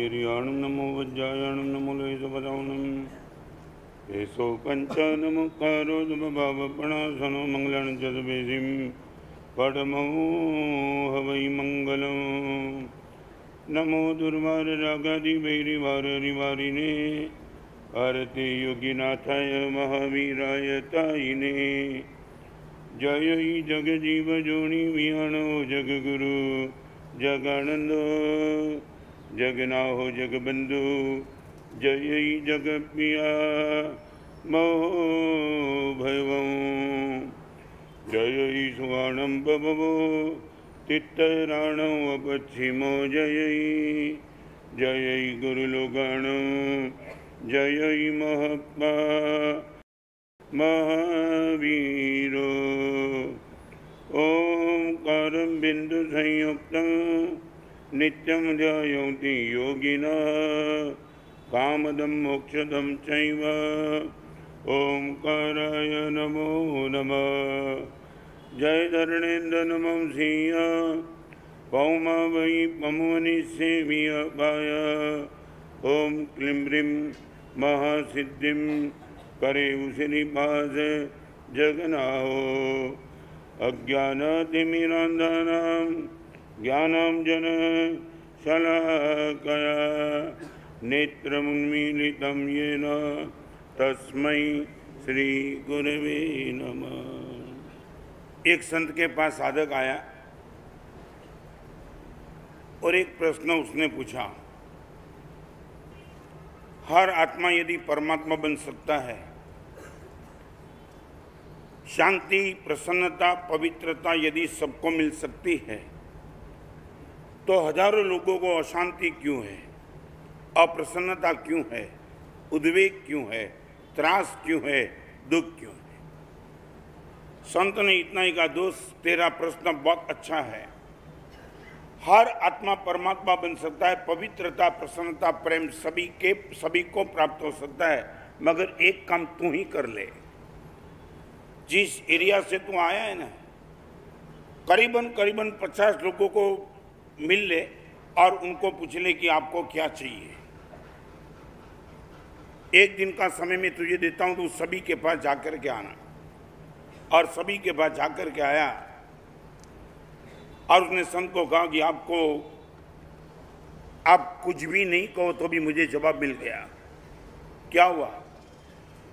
तिरियाणं नमो वज्रायाणं नमो लेशपदावनं एषो पञ्चनमुखारो भावपणासनो मङ्गलान् चतुर्वेदीं पठमो हवै मङ्गलम् नमो दुर्वाररागादिवैरिवारिवारिणे आरते योगिनाथाय महावीराय तायिने जय जगजीव जोनि वियाणो जगगुरु जगानंदो जगनाहो जगबंधु जय जगपिया महो भयवं जय सुवर्णं बभवो तित्तराणो अपच्छिमो जय जय गुरुलोगाणो जय महात्मा महावीरो ओंकारं बिंदु संयुक्तं नित्यं ध्यायन्ति योगिनः कामदं मोक्षदं चैव ओंकाराय नमो नमः जय धरणेन्द्र नमः सिंह पौमा वै पमुनिसेविय भाय ओम क्लीं ह्रीं महासिद्धिं करे उसिनिपास जगनाहो अज्ञानातिमिरान्धानां ज्ञानाञ्जन शलाकया नेत्रमुन्मीलितं येन तस्मै श्री गुरवे नमः। एक संत के पास साधक आया और एक प्रश्न उसने पूछा, हर आत्मा यदि परमात्मा बन सकता है, शांति प्रसन्नता पवित्रता यदि सबको मिल सकती है, तो हजारों लोगों को अशांति क्यों है, अप्रसन्नता क्यों है, उद्वेग क्यों है, त्रास क्यों है, दुख क्यों है? संत ने इतना ही कहा, दोस्त तेरा प्रश्न बहुत अच्छा है। हर आत्मा परमात्मा बन सकता है, पवित्रता प्रसन्नता प्रेम सभी को प्राप्त हो सकता है, मगर एक काम तू ही कर ले। जिस एरिया से तू आया है ना, करीबन 50 लोगों को मिल ले और उनको पूछ ले कि आपको क्या चाहिए। एक दिन का समय मैं तुझे देता हूं, तू सभी के पास जाकर के आना। और सभी के पास जाकर के आया और उसने संत को कहा कि आप कुछ भी नहीं कहो तो भी मुझे जवाब मिल गया। क्या हुआ?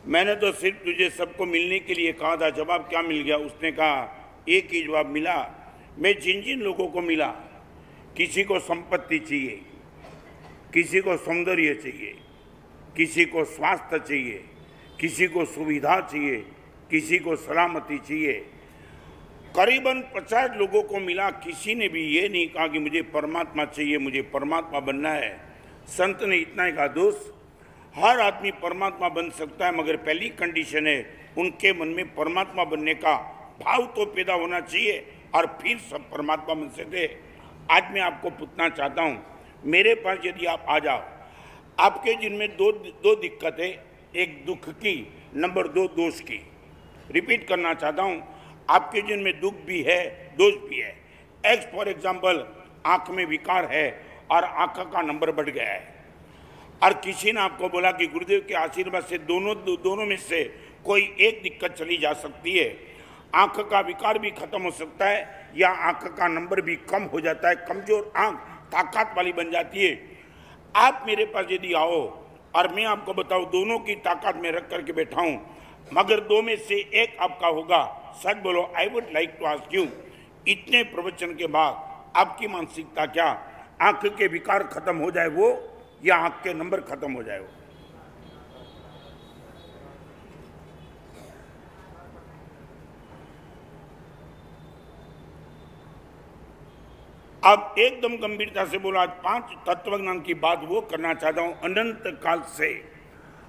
मैंने तो सिर्फ तुझे सबको मिलने के लिए कहा था, जवाब क्या मिल गया? उसने कहा एक ही जवाब मिला, मैं जिन लोगों को मिला, किसी को संपत्ति चाहिए, किसी को सौंदर्य चाहिए, किसी को स्वास्थ्य चाहिए, किसी को सुविधा चाहिए, किसी को सलामती चाहिए, करीबन 50 लोगों को मिला, किसी ने भी ये नहीं कहा कि मुझे परमात्मा चाहिए, मुझे परमात्मा बनना है। संत ने इतना ही कहा, दोस्त हर आदमी परमात्मा बन सकता है, मगर पहली कंडीशन है उनके मन में परमात्मा बनने का भाव तो पैदा होना चाहिए और फिर सब परमात्मा बन सकते। आज मैं आपको पूछना चाहता हूँ, मेरे पास यदि आप आ जाओ, आपके जिनमें दो दिक्कत है, एक दुख की, नंबर 2 दोष की। रिपीट करना चाहता हूँ, आपके जिनमें दुख भी है, दोष भी है। एक्स फॉर एग्जाम्पल, आँख में विकार है और आँख का नंबर बढ़ गया है, और किसी ने आपको बोला कि गुरुदेव के आशीर्वाद से दोनों में से कोई एक दिक्कत चली जा सकती है, आंख का विकार भी खत्म हो सकता है या आंख का नंबर भी कम हो जाता है, कमजोर आंख ताकत वाली बन जाती है। आप मेरे पास यदि आओ और मैं आपको बताऊं, दोनों की ताकत में रख करके बैठा हूं, मगर 2 में से एक आपका होगा, सच बोलो। I would like to ask you, इतने प्रवचन के बाद आपकी मानसिकता क्या? आंख के विकार खत्म हो जाए वो, या आंख के नंबर खत्म हो जाए वो? अब एकदम गंभीरता से बोला, आज 5 तत्वज्ञान की बात वो करना चाहता हूं। अनंत काल से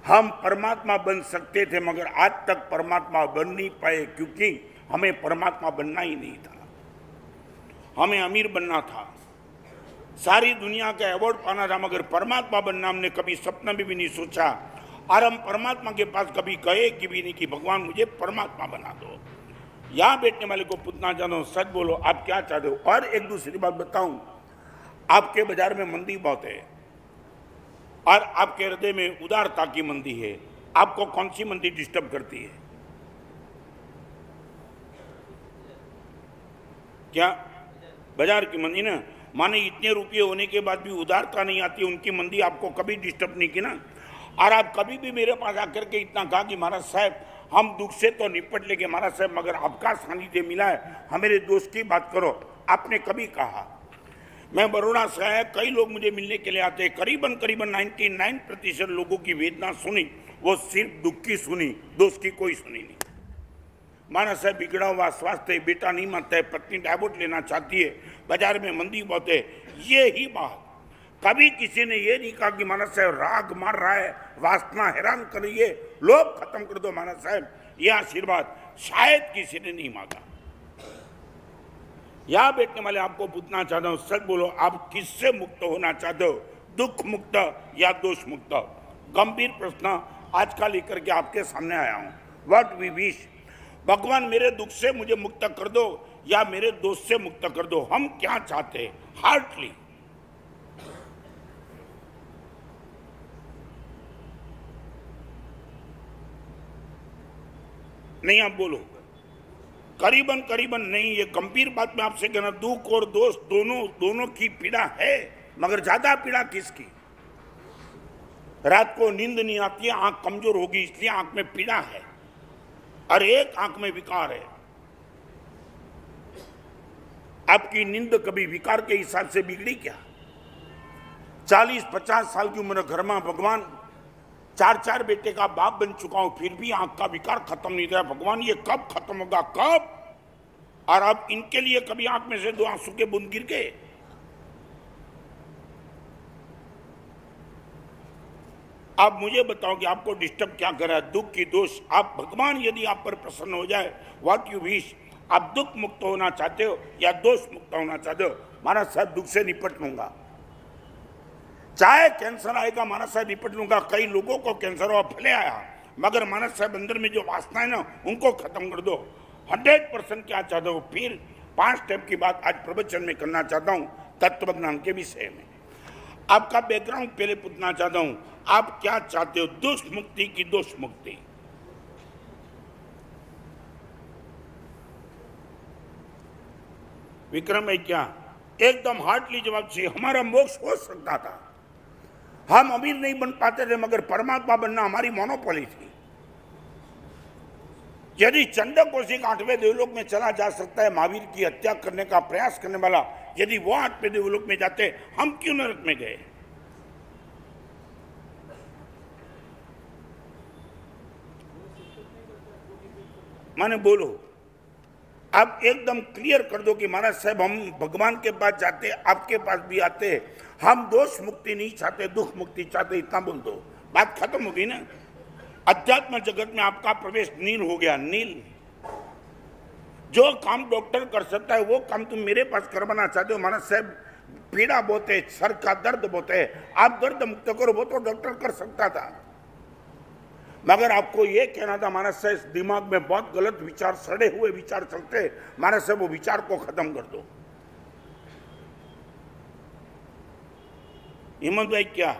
हम परमात्मा बन सकते थे, मगर आज तक परमात्मा बन नहीं पाए, क्योंकि हमें परमात्मा बनना ही नहीं था। हमें अमीर बनना था, सारी दुनिया का अवार्ड पाना था, मगर परमात्मा बनना हमने कभी सपना में भी नहीं सोचा। और हम परमात्मा के पास कभी कहे कि भी नहीं कि भगवान मुझे परमात्मा बना दो। यहाँ बैठने वाले को पूछना चाहता हूँ, सच बोलो, आप क्या चाहते हो? और एक दूसरी बात बताऊं, आपके बाजार में मंदी बहुत है, और आपके हृदय में उदारता की मंदी है, आपको कौन सी मंदी डिस्टर्ब करती है? क्या? बाजार की मंदी ना। माने इतने रुपये होने के बाद भी उदारता नहीं आती, उनकी मंदी आपको कभी डिस्टर्ब नहीं की ना। और आप कभी भी मेरे पास आकर के इतना कहा कि महाराज साहब हम दुख से तो निपट लेंगे महाराज साहब, मगर आपका सानिध्य मिला है, हमारे दोस्त की बात करो, आपने कभी कहा? मैं बड़ौदा से आया, कई लोग मुझे मिलने के लिए आते हैं, करीबन 99% लोगों की वेदना सुनी, वो सिर्फ दुख की सुनी, दोस्त की कोई सुनी नहीं। महाराज साहब बिगड़ा हुआ स्वास्थ्य है, बेटा नहीं मानता है, पत्नी डाइवोर्स लेना चाहती है, बाजार में मंदी बहुत है, ये ही बात। कभी किसी ने ये नहीं कहा कि महाराज साहब राग मार रहा है, वासना हैरान कर रही है, लोभ खत्म कर दो महाराज साहब, ये आशीर्वाद शायद किसी ने नहीं मांगा। यहां बैठने वाले आपको पूछना चाहता हूं, सच बोलो, आप किससे मुक्त होना चाहते हो, दुख मुक्त या दोष मुक्त? गंभीर प्रश्न आज का लेकर के आपके सामने आया हूं। व्हाट वी विश, भगवान मेरे दुख से मुझे मुक्त कर दो या मेरे दोष से मुक्त कर दो, हम क्या चाहते हैं हार्टली? नहीं, आप बोलो। करीबन नहीं, ये गंभीर बात मैं आपसे कहना, दुख और दोष दोनों की पीड़ा है, मगर ज्यादा पीड़ा किसकी? रात को नींद नहीं आती है, आंख कमजोर होगी इसलिए आंख में पीड़ा है, और एक आंख में विकार है। आपकी नींद कभी विकार के हिसाब से बिगड़ी क्या? 40-50 साल की उम्र, घर में भगवान 4 बेटे का बाप बन चुका हूं, फिर भी आंख का विकार खत्म नहीं था। भगवान ये कब खत्म होगा, कब? और अब इनके लिए कभी आंख में से 2 आंसू के बूंद गिर गए? आप मुझे बताओ कि आपको डिस्टर्ब क्या कर रहा है, दुख की दोष? आप भगवान यदि आप पर प्रसन्न हो जाए, व्हाट यू विश, आप दुख मुक्त होना चाहते हो या दोष मुक्त होना चाहते हो? महाराज साहब दुख से निपट लूंगा, चाहे कैंसर आएगा महाराज साहब निपट लूंगा। कई लोगों को कैंसर हुआ, भले आया, मगर महाराज साहब अंदर में जो वासना है ना, उनको खत्म कर दो। 100% क्या चाहते हो? फिर 5 स्टेप की बात आज प्रवचन में करना चाहता हूं तत्वज्ञान के विषय में। आपका बैकग्राउंड पहले पूछना चाहता हूं, आप क्या चाहते हो, दुष्ट मुक्ति की दोष मुक्ति? विक्रम भाई क्या एकदम हार्डली जवाब चाहिए। हमारा मोक्ष हो सकता था, हम अमीर नहीं बन पाते थे, मगर परमात्मा बनना हमारी मोनोपोली थी। यदि चंड कौशिक 8वें देवलोक में चला जा सकता है, महावीर की हत्या करने का प्रयास करने वाला, यदि वो 8वें देवलोक में जाते, हम क्यों नरक में गए? माने बोलो, आप एकदम क्लियर कर दो कि महाराज साहब हम भगवान के पास जाते, आपके पास भी आते, हम दोष मुक्ति नहीं चाहते, दुख मुक्ति चाहते, इतना बोल दो, बात खत्म होगी ना। अध्यात्म जगत में आपका प्रवेश नील हो गया, नील। जो काम डॉक्टर कर सकता है वो काम तुम मेरे पास करवाना चाहते हो। महाराज साहब पीड़ा बहुत है, सर का दर्द बहुत है, आप दर्द मुक्त करो, वो तो डॉक्टर कर सकता था। मगर आपको ये कहना था महाराज साहब दिमाग में बहुत गलत विचार, सड़े हुए विचार चलते, महाराज साहब वो विचार को खत्म कर दो। हिम्मत भाई क्या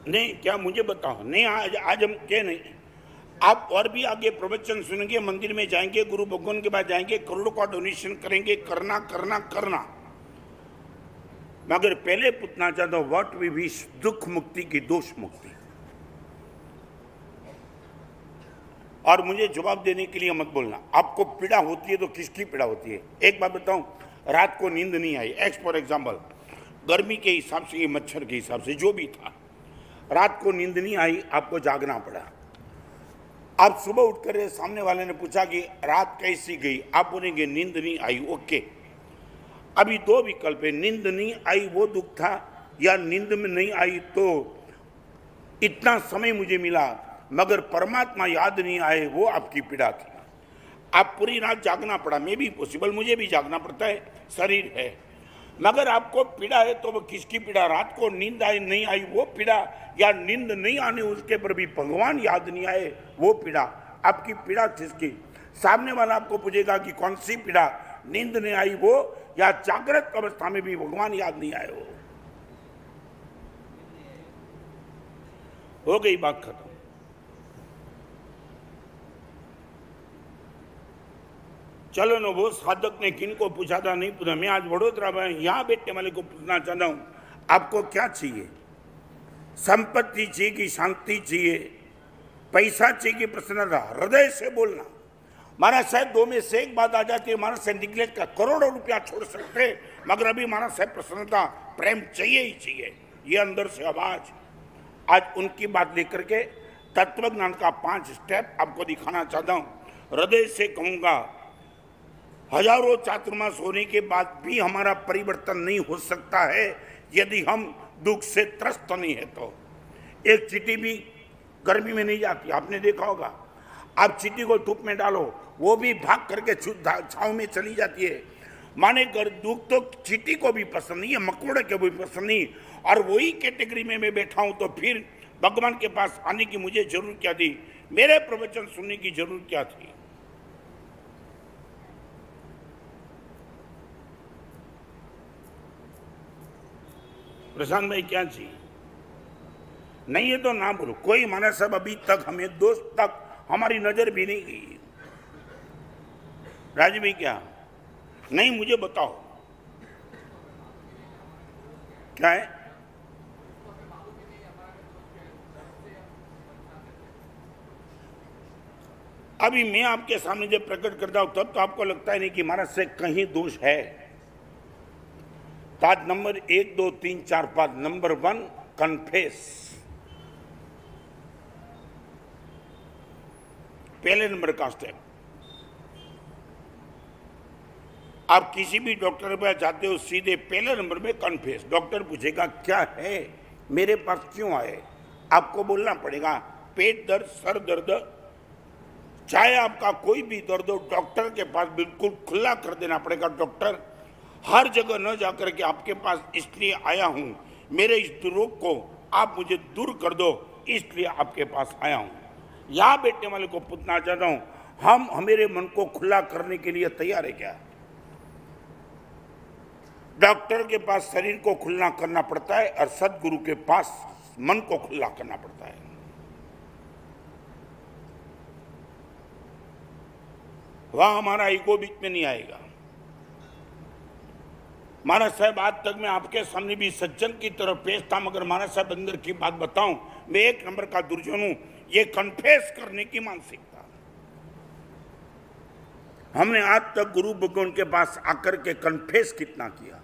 नहीं, क्या मुझे बताओ? नहीं, आज हम क्या नहीं, आप और भी आगे प्रवचन सुनेंगे, मंदिर में जाएंगे, गुरु भगवान के पास जाएंगे, करोड़ों का डोनेशन करेंगे, करना करना करना। मगर पहले पूछना चाहता हूं, व्हाट वी विश, दुख मुक्ति की दोष मुक्ति? और मुझे जवाब देने के लिए मत बोलना। आपको पीड़ा होती है तो किसकी पीड़ा होती है? एक बात बताऊं, रात को नींद नहीं आई, एक्स फॉर एग्जाम्पल, गर्मी के हिसाब से, ये मच्छर के हिसाब से, जो भी था, रात को नींद नहीं आई, आपको जागना पड़ा। आप सुबह उठकर सामने वाले ने पूछा कि रात कैसी गई, आप बोलेंगे नींद नहीं आई, ओके। अभी 2 विकल्प है, नींद नहीं आई वो दुख था, या नींद में नहीं आई तो इतना समय मुझे मिला मगर परमात्मा याद नहीं आए, वो आपकी पीड़ा थी। आप पूरी रात जागना पड़ा, मे भी पॉसिबल, मुझे भी जागना पड़ता है, शरीर है, मगर आपको पीड़ा है तो वो किसकी पीड़ा? रात को नींद आई नहीं आई वो पीड़ा, या नींद नहीं आने उसके पर भी भगवान याद नहीं आए वो पीड़ा? आपकी पीड़ा किसकी? सामने वाला आपको पूछेगा कि कौन सी पीड़ा, नींद नहीं आई वो, या जागृत अवस्था में भी भगवान याद नहीं आए वो? हो गई बात खत्म। चलो ना, वो साधक ने किन को पूछा था नहीं पूछा। मैं आज वडोदरा में यहां बैठने वाले को पूछना चाहता हूं, आपको क्या चाहिए? संपत्ति चाहिए कि शांति चाहिए? पैसा चाहिए कि प्रसन्नता? हृदय से बोलना। महाराज साहब, दो में से एक बात आ जाती है, महाराज साहब निकले का करोड़ों रुपया छोड़ सकते, मगर अभी महाराज साहब प्रसन्नता प्रेम चाहिए ही चाहिए, ये अंदर से आवाज। आज उनकी बात लेकर के तत्वज्ञान का 5 स्टेप आपको दिखाना चाहता हूं। हृदय से कहूंगा, हजारों चातुर्मास होने के बाद भी हमारा परिवर्तन नहीं हो सकता है यदि हम दुख से त्रस्त नहीं है तो। एक चींटी भी गर्मी में नहीं जाती, आपने देखा होगा। आप चींटी को धूप में डालो, वो भी भाग करके छांव में चली जाती है। माने दुख तो चींटी को भी पसंद नहीं है, मकोड़े को भी पसंद नहीं, और वही कैटेगरी में मैं बैठा हूं, तो फिर भगवान के पास आने की मुझे जरूरत क्या थी? मेरे प्रवचन सुनने की जरूरत क्या थी? प्रशांत भाई क्या चाहिए? नहीं है तो ना बोलो। कोई माना सब अभी तक हमें दोस्त तक हमारी नजर भी नहीं गई। राज भाई क्या? नहीं, मुझे बताओ क्या है? अभी मैं आपके सामने जब प्रकट करता हूं तब तो आपको लगता है नहीं कि महाराज से कहीं दोष है। ताज नंबर 1 2 3 4 5, नंबर 1 कन्फेस। पहले नंबर का स्टेप। आप किसी भी डॉक्टर के पास जाते हो, सीधे पहले नंबर में कन्फेस। डॉक्टर पूछेगा क्या है, मेरे पास क्यों आए? आपको बोलना पड़ेगा पेट दर्द, सर दर्द, चाहे आपका कोई भी दर्द हो, डॉक्टर के पास बिल्कुल खुला कर देना पड़ेगा। डॉक्टर, हर जगह न जाकर के आपके पास इसलिए आया हूं, मेरे इस रोग को आप मुझे दूर कर दो, इसलिए आपके पास आया हूं। यहां बैठने वाले को पूछना चाहता हूं, हम मेरे मन को खुला करने के लिए तैयार है क्या? डॉक्टर के पास शरीर को खुला करना पड़ता है और सदगुरु के पास मन को खुला करना पड़ता है। वहां हमारा ईगो बीच में नहीं आएगा। महाराज साहब, आज तक मैं आपके सामने भी सज्जन की तरफ पेश था, मगर महाराज साहब अंदर की बात बताऊं, मैं 1 नंबर का दुर्जन हूं। ये कन्फेस करने की मानसिकता। हमने आज तक गुरु भगवान के पास आकर के कन्फेस कितना किया?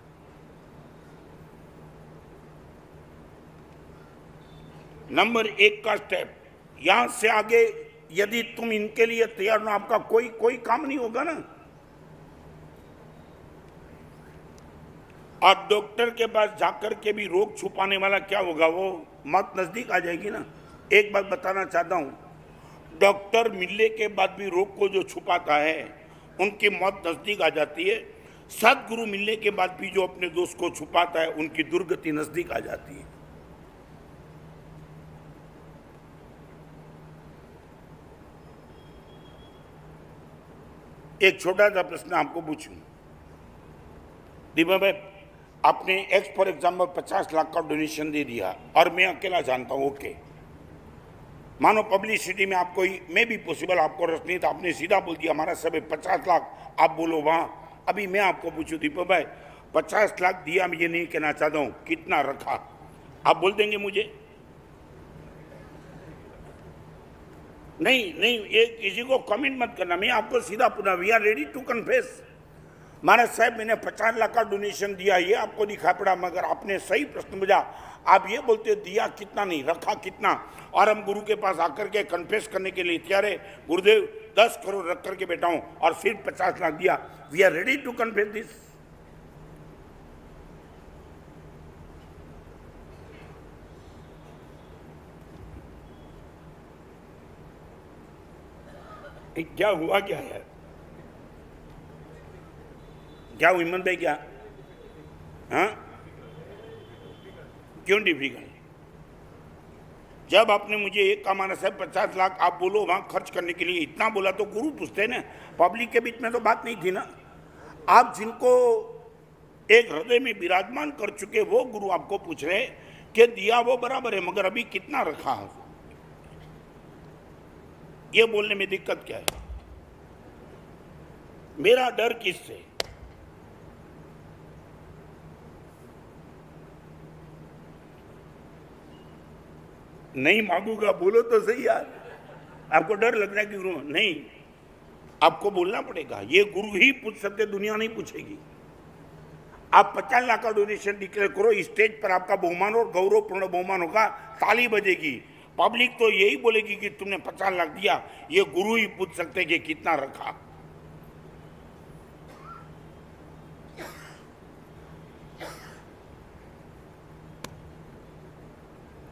नंबर 1 का स्टेप। यहां से आगे यदि तुम इनके लिए तैयार हो, आपका कोई काम नहीं होगा ना। आप डॉक्टर के पास जाकर के भी रोग छुपाने वाला क्या होगा? वो मौत नजदीक आ जाएगी ना। एक बात बताना चाहता हूं, डॉक्टर मिलने के बाद भी रोग को जो छुपाता है, उनकी मौत नजदीक आ जाती है। सदगुरु मिलने के बाद भी जो अपने दोस्त को छुपाता है, उनकी दुर्गति नजदीक आ जाती है। एक छोटा सा प्रश्न आपको पूछूं, दीपा भाई, आपने एक्स फॉर एग्जाम्पल 50 लाख का डोनेशन दे दिया और मैं अकेला जानता हूं, ओके, मानो पब्लिसिटी में आपको मैं भी पॉसिबल, आपको रस नहीं था, आपने सीधा बोल दिया हमारा सब 50 लाख, आप बोलो वहां। अभी मैं आपको पूछूं दीपक भाई, 50 लाख दिया, मैं ये नहीं कहना चाहता हूं कितना रखा, आप बोल देंगे मुझे? नहीं, ये किसी को कमेंट मत करना, मैं आपको सीधा पूछा, we are ready to confess. महाराज साहब, मैंने 50 लाख का डोनेशन दिया, ये आपको दिखा पड़ा, मगर आपने सही प्रश्न पूछा। आप ये बोलते दिया कितना, नहीं रखा कितना, और हम गुरु के पास आकर के कन्फेस करने के लिए तैयार है। गुरुदेव 10 करोड़ रख करके बैठा हूं और सिर्फ 50 लाख दिया, we are ready to confess this. क्या हुआ, क्या है, क्या हुई हिम्मत भाई, क्या हाँ, क्यों डिफिकल्ट? जब आपने मुझे एक कमाना साहब 50 लाख आप बोलो वहां खर्च करने के लिए, इतना बोला तो गुरु पूछते ना, पब्लिक के बीच में तो बात नहीं थी ना। आप जिनको एक हृदय में विराजमान कर चुके वो गुरु आपको पूछ रहे कि दिया वो बराबर है मगर अभी कितना रखा है, ये बोलने में दिक्कत क्या है? मेरा डर किससे? नहीं मांगूंगा, बोलो तो सही यार। आपको डर लग रहा है कि गुरु नहीं, आपको बोलना पड़ेगा। ये गुरु ही पूछ सकते, दुनिया नहीं पूछेगी। आप 50 लाख का डोनेशन डिक्लेयर करो, स्टेज पर आपका बहुमान और गौरवपूर्ण बहुमान होगा, ताली बजेगी, पब्लिक तो यही बोलेगी कि तुमने 50 लाख दिया। ये गुरु ही पूछ सकते कि कितना रखा।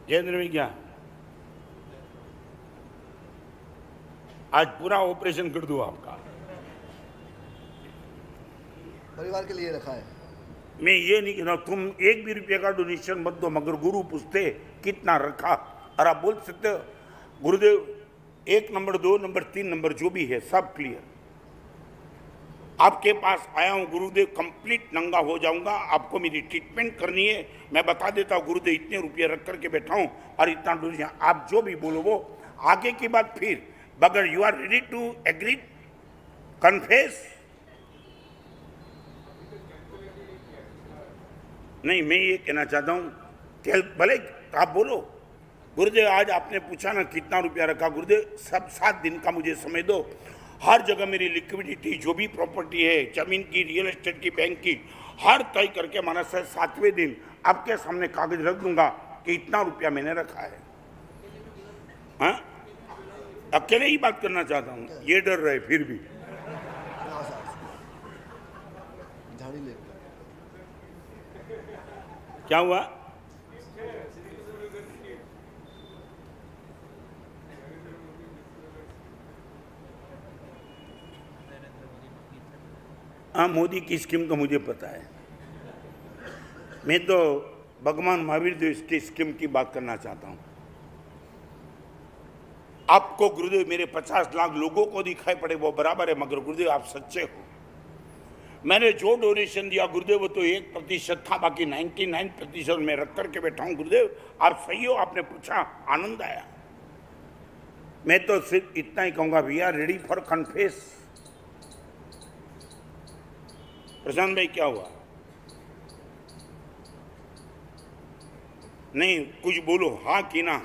जयेंद्र में क्या आज पूरा ऑपरेशन कर दूं आपका? परिवार के लिए रखा है। मैं ये नहीं कहता तुम एक भी रुपये का डोनेशन मत दो, मगर गुरु पूछते कितना रखा। और आप बोल सकते हो गुरुदेव 1 नंबर 2 नंबर 3 नंबर जो भी है सब क्लियर। आपके पास आया हूं गुरुदेव, कंप्लीट नंगा हो जाऊंगा, आपको मेरी ट्रीटमेंट करनी है, मैं बता देता हूं गुरुदेव इतने रुपये रख करके बैठा हूं और इतना डोनेशन। आप जो भी बोलो वो आगे की बात फिर, मगर you are ready to agree confess? नहीं, मैं ये कहना चाहता हूं भले आप बोलो गुरुदेव आज आपने पूछा ना कितना रुपया रखा, गुरुदेव सब 7 दिन का मुझे समय दो, हर जगह मेरी लिक्विडिटी जो भी प्रॉपर्टी है, जमीन की, रियल एस्टेट की, बैंक की, हर तय करके माना सर 7वें दिन आपके सामने कागज रख दूंगा कि इतना रुपया मैंने रखा है। हाँ, अकेले ही बात करना चाहता हूँ, ये डर रहे फिर भी। क्या हुआ? हाँ, मोदी की स्कीम का मुझे पता है। मैं तो भगवान महावीर देव की स्कीम की बात करना चाहता हूं। आपको गुरुदेव मेरे 50 लाख लोगों को दिखाई पड़े वो बराबर है, मगर गुरुदेव आप सच्चे हो। मैंने जो डोनेशन दिया गुरुदेव वो तो 1% था, बाकी 99% में रख करके बैठा हूं। गुरुदेव आप सही हो, आपने पूछा, आनंद आया। मैं तो सिर्फ इतना ही कहूंगा, we are ready for confess. Prashant भाई क्या हुआ? नहीं, कुछ बोलो, हाँ कि ना।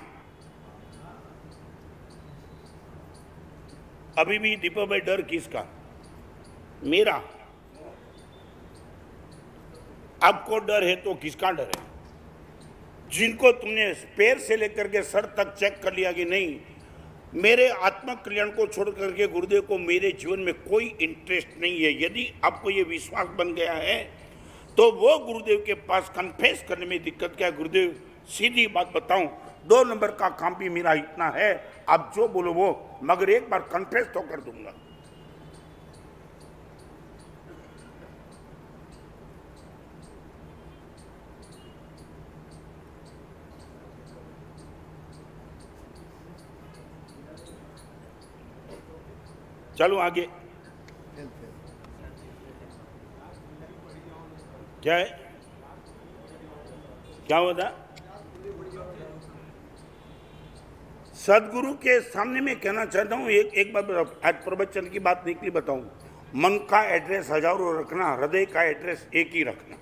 अभी भी दीपक भाई डर किसका? मेरा। आपको डर है तो किसका डर है? जिनको तुमने पैर से लेकर के सर तक चेक कर लिया कि नहीं, मेरे आत्म कल्याण को छोड़ करके गुरुदेव को मेरे जीवन में कोई इंटरेस्ट नहीं है, यदि आपको ये विश्वास बन गया है तो वो गुरुदेव के पास कन्फेस करने में दिक्कत क्या है? गुरुदेव सीधी बात बताऊं, 2 नंबर का काम भी मेरा इतना है, आप जो बोलो वो, मगर एक बार कन्फेस तो कर दूंगा। चलो आगे क्या है? क्या हुआ था? सदगुरु के सामने मैं कहना चाहता हूं, एक बार आज प्रवचन की बात निकली बताऊं। मन का एड्रेस हजारों रखना, हृदय का एड्रेस एक ही रखना।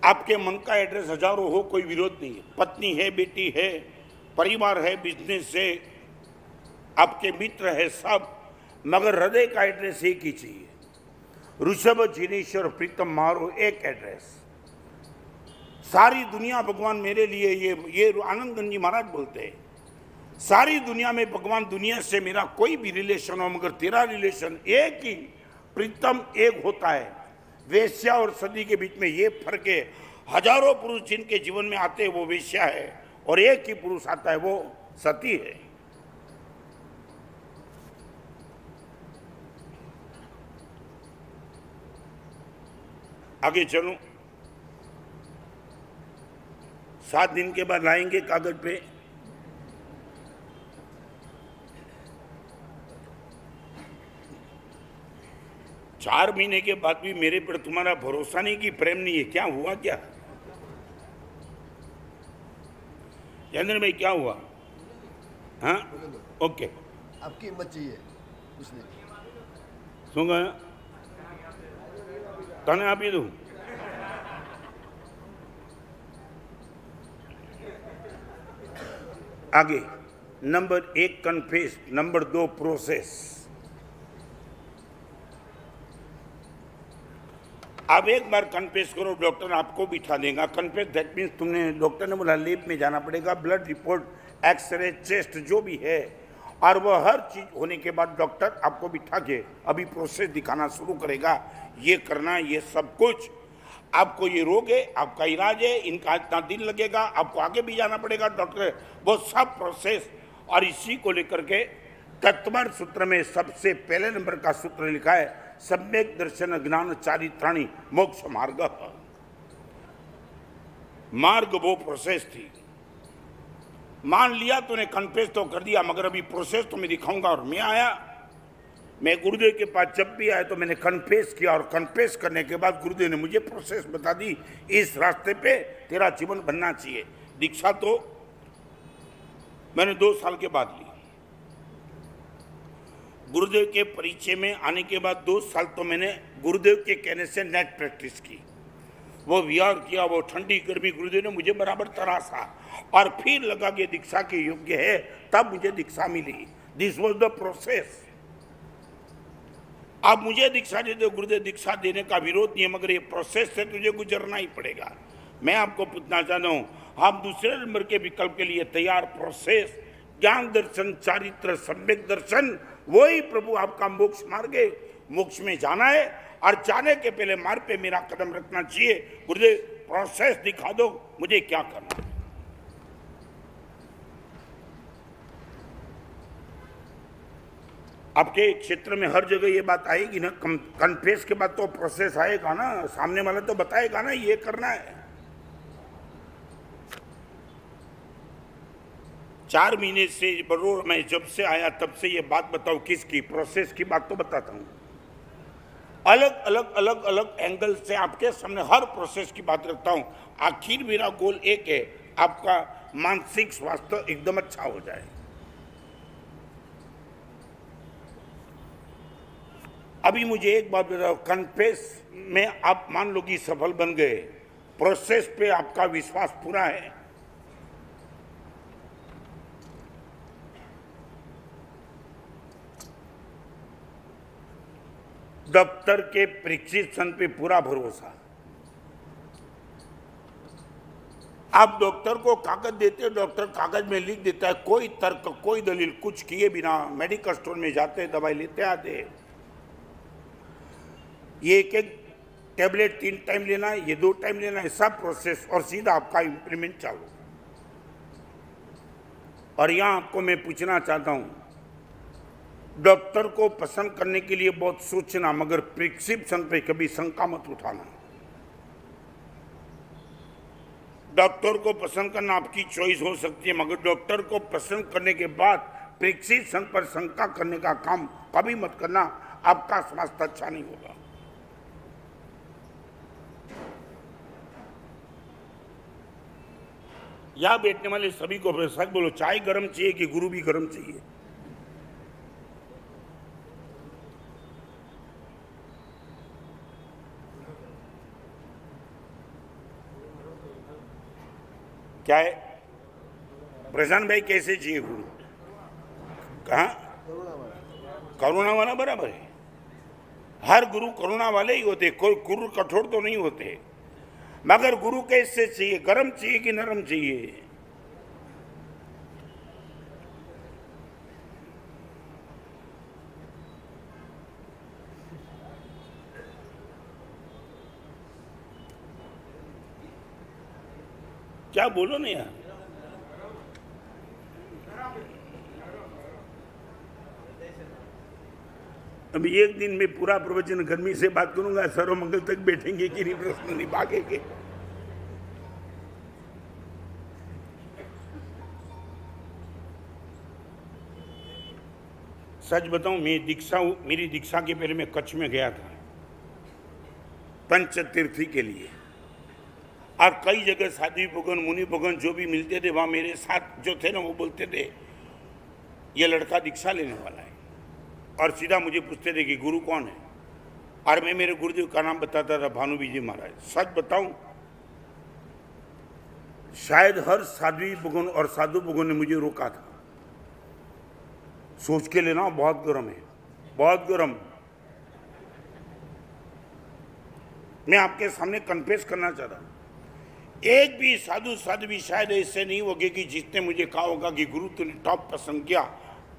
आपके मन का एड्रेस हजारों हो, कोई विरोध नहीं है, पत्नी है, बेटी है, परिवार है, बिजनेस है, आपके मित्र है, सब, मगर हृदय का एड्रेस एक ही चाहिए। ऋषभ, जिनेश्वर, प्रीतम, मारो एक एड्रेस। सारी दुनिया भगवान मेरे लिए, ये आनंदगंज जी महाराज बोलते हैं, सारी दुनिया में भगवान, दुनिया से मेरा कोई भी रिलेशन हो मगर तेरा रिलेशन एक ही, प्रीतम एक होता है। वेश्या और सती के बीच में ये फर्क है। हजारों पुरुष जिनके जीवन में आते हैं वो वेश्या है, और एक ही पुरुष आता है वो सती है। आगे चलो। 7 दिन के बाद लाएंगे कागज पे। चार महीने के बाद भी मेरे पर तुम्हारा भरोसा नहीं कि प्रेम नहीं है। क्या हुआ क्या? चंद्र भाई क्या हुआ? हाँ ओके, आपकी हिम्मत चाहिए कुछ नहीं। શું કહે? તને આપી દઉં? आगे नंबर 1 कन्फेस, नंबर 2 प्रोसेस। आप एक बार कन्फेस करो, डॉक्टर आपको बिठा देगा। कन्फेस दैट मीन्स तुमने, डॉक्टर ने बोला लैब में जाना पड़ेगा, ब्लड रिपोर्ट, एक्सरे, चेस्ट जो भी है, और वह हर चीज होने के बाद डॉक्टर आपको बिठा के अभी प्रोसेस दिखाना शुरू करेगा। ये करना, ये सब कुछ आपको, ये रोग है, आपका इलाज है, इनका इतना दिन लगेगा, आपको आगे भी जाना पड़ेगा डॉक्टर, वो सब प्रोसेस। और इसी को लेकर के तत्वर सूत्र में सबसे पहले नंबर का सूत्र लिखा है, सम्यक दर्शन ज्ञान चारित्राणी मोक्ष मार्ग। मार्ग वो प्रोसेस थी। मान लिया तूने, कन्फेस तो कर दिया, मगर अभी प्रोसेस तो मैं दिखाऊंगा। और मैं आया, मैं गुरुदेव के पास जब भी आया तो मैंने कन्फेस किया, और कन्फेस करने के बाद गुरुदेव ने मुझे प्रोसेस बता दी, इस रास्ते पे तेरा जीवन बनना चाहिए। दीक्षा तो मैंने 2 साल के बाद ली। गुरुदेव के परिचय में आने के बाद 2 साल तो मैंने गुरुदेव के कहने से नेट प्रैक्टिस की, वो विहार किया, वो ठंडी गर्मी गुरुदेव ने मुझे बराबर तरासा, और फिर लगा कि दीक्षा के योग्य है, तब मुझे दीक्षा मिली। This was the process. आप मुझे दीक्षा दे दो, गुरुदेव दीक्षा देने का विरोध नहीं है, मगर ये प्रोसेस से तुझे गुजरना ही पड़ेगा। मैं आपको पूछना चाहता हूँ, हम दूसरे नंबर के विकल्प के लिए तैयार? प्रोसेस, ज्ञान दर्शन, चारित्र, सम्यक दर्शन, वही प्रभु आपका मोक्ष मार्ग है। मोक्ष में जाना है, और जाने के पहले मार्ग पे मेरा कदम रखना चाहिए। गुरुदेव प्रोसेस दिखा दो, मुझे क्या करना है। आपके क्षेत्र में हर जगह ये बात आएगी ना, कन्फेस के बाद तो प्रोसेस आएगा ना, सामने वाला तो बताएगा ना ये करना है। 4 महीने से बरोबर मैं जब से आया तब से ये बात बताओ, किसकी? प्रोसेस की बात तो बताता हूँ। अलग अलग अलग अलग एंगल से आपके सामने हर प्रोसेस की बात रखता हूँ। आखिर मेरा गोल एक है, आपका मानसिक स्वास्थ्य एकदम अच्छा हो जाए। अभी मुझे एक बात बताओ, कन्फेस में आप मान लो कि सफल बन गए, प्रोसेस पे आपका विश्वास पूरा है? दफ्तर के प्रिस्क्रिप्शन पे पूरा भरोसा। आप डॉक्टर को कागज देते हो, डॉक्टर कागज में लिख देता है, कोई तर्क, कोई दलील, कुछ किए बिना मेडिकल स्टोर में जाते, दवाई लेते आते। ये एक एक टैबलेट 3 टाइम लेना है, ये 2 टाइम लेना है, सब प्रोसेस, और सीधा आपका इंप्लीमेंट चालू। और यहां आपको मैं पूछना चाहता हूं, डॉक्टर को पसंद करने के लिए बहुत सोचना, मगर प्रिस्क्रिप्शन पे कभी शंका मत उठाना। डॉक्टर को पसंद करना आपकी चॉइस हो सकती है, मगर डॉक्टर को पसंद करने के बाद प्रिस्क्रिप्शन पर शंका करने का काम कभी मत करना, आपका स्वास्थ्य अच्छा नहीं होगा। यहां बैठने वाले सभी को सच बोलो, चाय गर्म चाहिए कि गुरु भी गर्म चाहिए? क्या है प्रशांत भाई, कैसे चाहिए गुरु? कहा करुणा वाला बराबर है। हर गुरु करुणा वाले ही होते, कोई गुरु कठोर तो नहीं होते। मगर गुरु कैसे चाहिए? गरम चाहिए कि नरम चाहिए? क्या बोलो ना यार। अभी एक दिन में पूरा प्रवचन गर्मी से बात करूंगा, सर्वमंगल तक बैठेंगे कि नहीं, प्रश्न नहीं भागेंगे। सच बताऊं, मेरी दीक्षा के पहले मैं कच्छ में गया था पंचतीर्थी के लिए, और कई जगह साध्वी भगवान मुनि भगवान जो भी मिलते थे वहां मेरे साथ जो थे ना वो बोलते थे ये लड़का दीक्षा लेने वाला है, और सीधा मुझे पूछते थे कि गुरु कौन है, और मैं मेरे गुरुदेव का नाम बताता था, भानु विजय महाराज। सच बताऊं, शायद हर साध्वी भगवान और साधु भगवान ने मुझे रोका था। सोच के लेना, बहुत गर्म है, बहुत गर्म। मैं आपके सामने कन्फेस करना चाहता हूं, एक भी साधु साध्वी शायद ऐसे नहीं होगे कि जिसने मुझे कहा होगा कि गुरु तूने टॉप पसंद किया।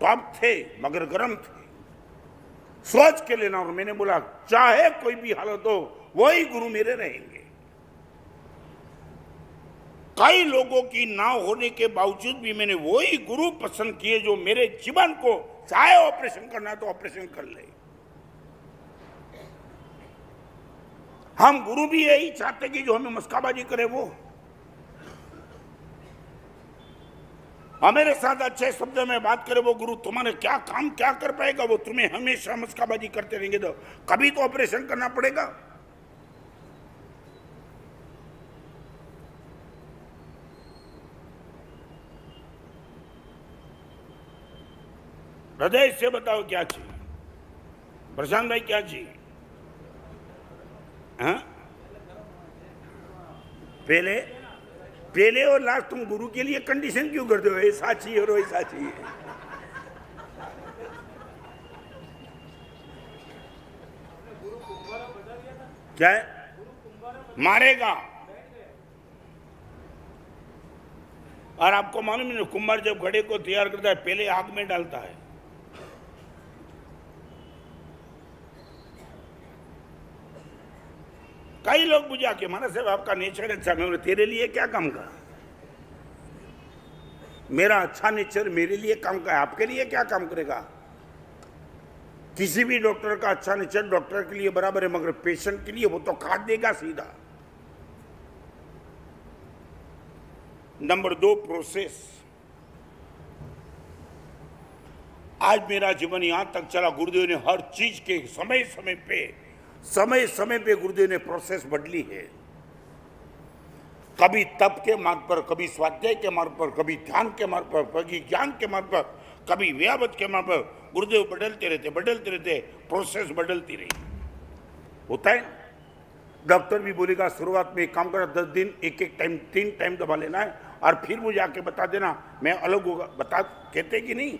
टॉप थे मगर गर्म थे, सोच के लेना। और मैंने बोला चाहे कोई भी हालत हो वही गुरु मेरे रहेंगे। कई लोगों की ना होने के बावजूद भी मैंने वही गुरु पसंद किए जो मेरे जीवन को, चाहे ऑपरेशन करना तो ऑपरेशन कर ले। हम गुरु भी यही चाहते कि जो हमें मस्काबाजी करे वो हमारे साथ अच्छे शब्द में बात करे, वो गुरु तुम्हारे क्या काम क्या कर पाएगा, वो तुम्हें हमेशा मस्काबाजी करते रहेंगे तो कभी तो ऑपरेशन करना पड़ेगा। हृदय से बताओ क्या चाहिए प्रशांत भाई, क्या चाहिए? हाँ, पहले और लास्ट तुम गुरु के लिए कंडीशन क्यों करते हो? ऐसा चाहिए और वैसा चाहिए। क्या है? मारेगा। और आपको मालूम है कुम्हार जब घड़े को तैयार करता है पहले आग में डालता है। कई लोग मुझे आके माना साहब आपका नेचर अच्छा, मैं तेरे लिए क्या काम का? मेरा अच्छा नेचर मेरे लिए काम का है, आपके लिए क्या काम करेगा? किसी भी डॉक्टर का अच्छा नेचर डॉक्टर के लिए बराबर है, मगर पेशेंट के लिए वो तो काट देगा सीधा। Number 2, process. आज मेरा जीवन यहां तक चला, गुरुदेव ने हर चीज के समय समय पे गुरुदेव ने प्रोसेस बदली है। कभी तप के मार्ग पर, कभी स्वाध्याय के मार्ग पर, कभी ध्यान के मार्ग पर, कभी ज्ञान के मार्ग पर, कभी व्यावत के मार्ग पर गुरुदेव बदलते रहते, प्रोसेस बदलती रही। होता है, डॉक्टर भी बोलेगा शुरुआत में एक काम करा, 10 दिन एक टाइम 3 टाइम दवा लेना है और फिर मुझे आके बता देना, मैं अलग होगा, बता कहते कि नहीं।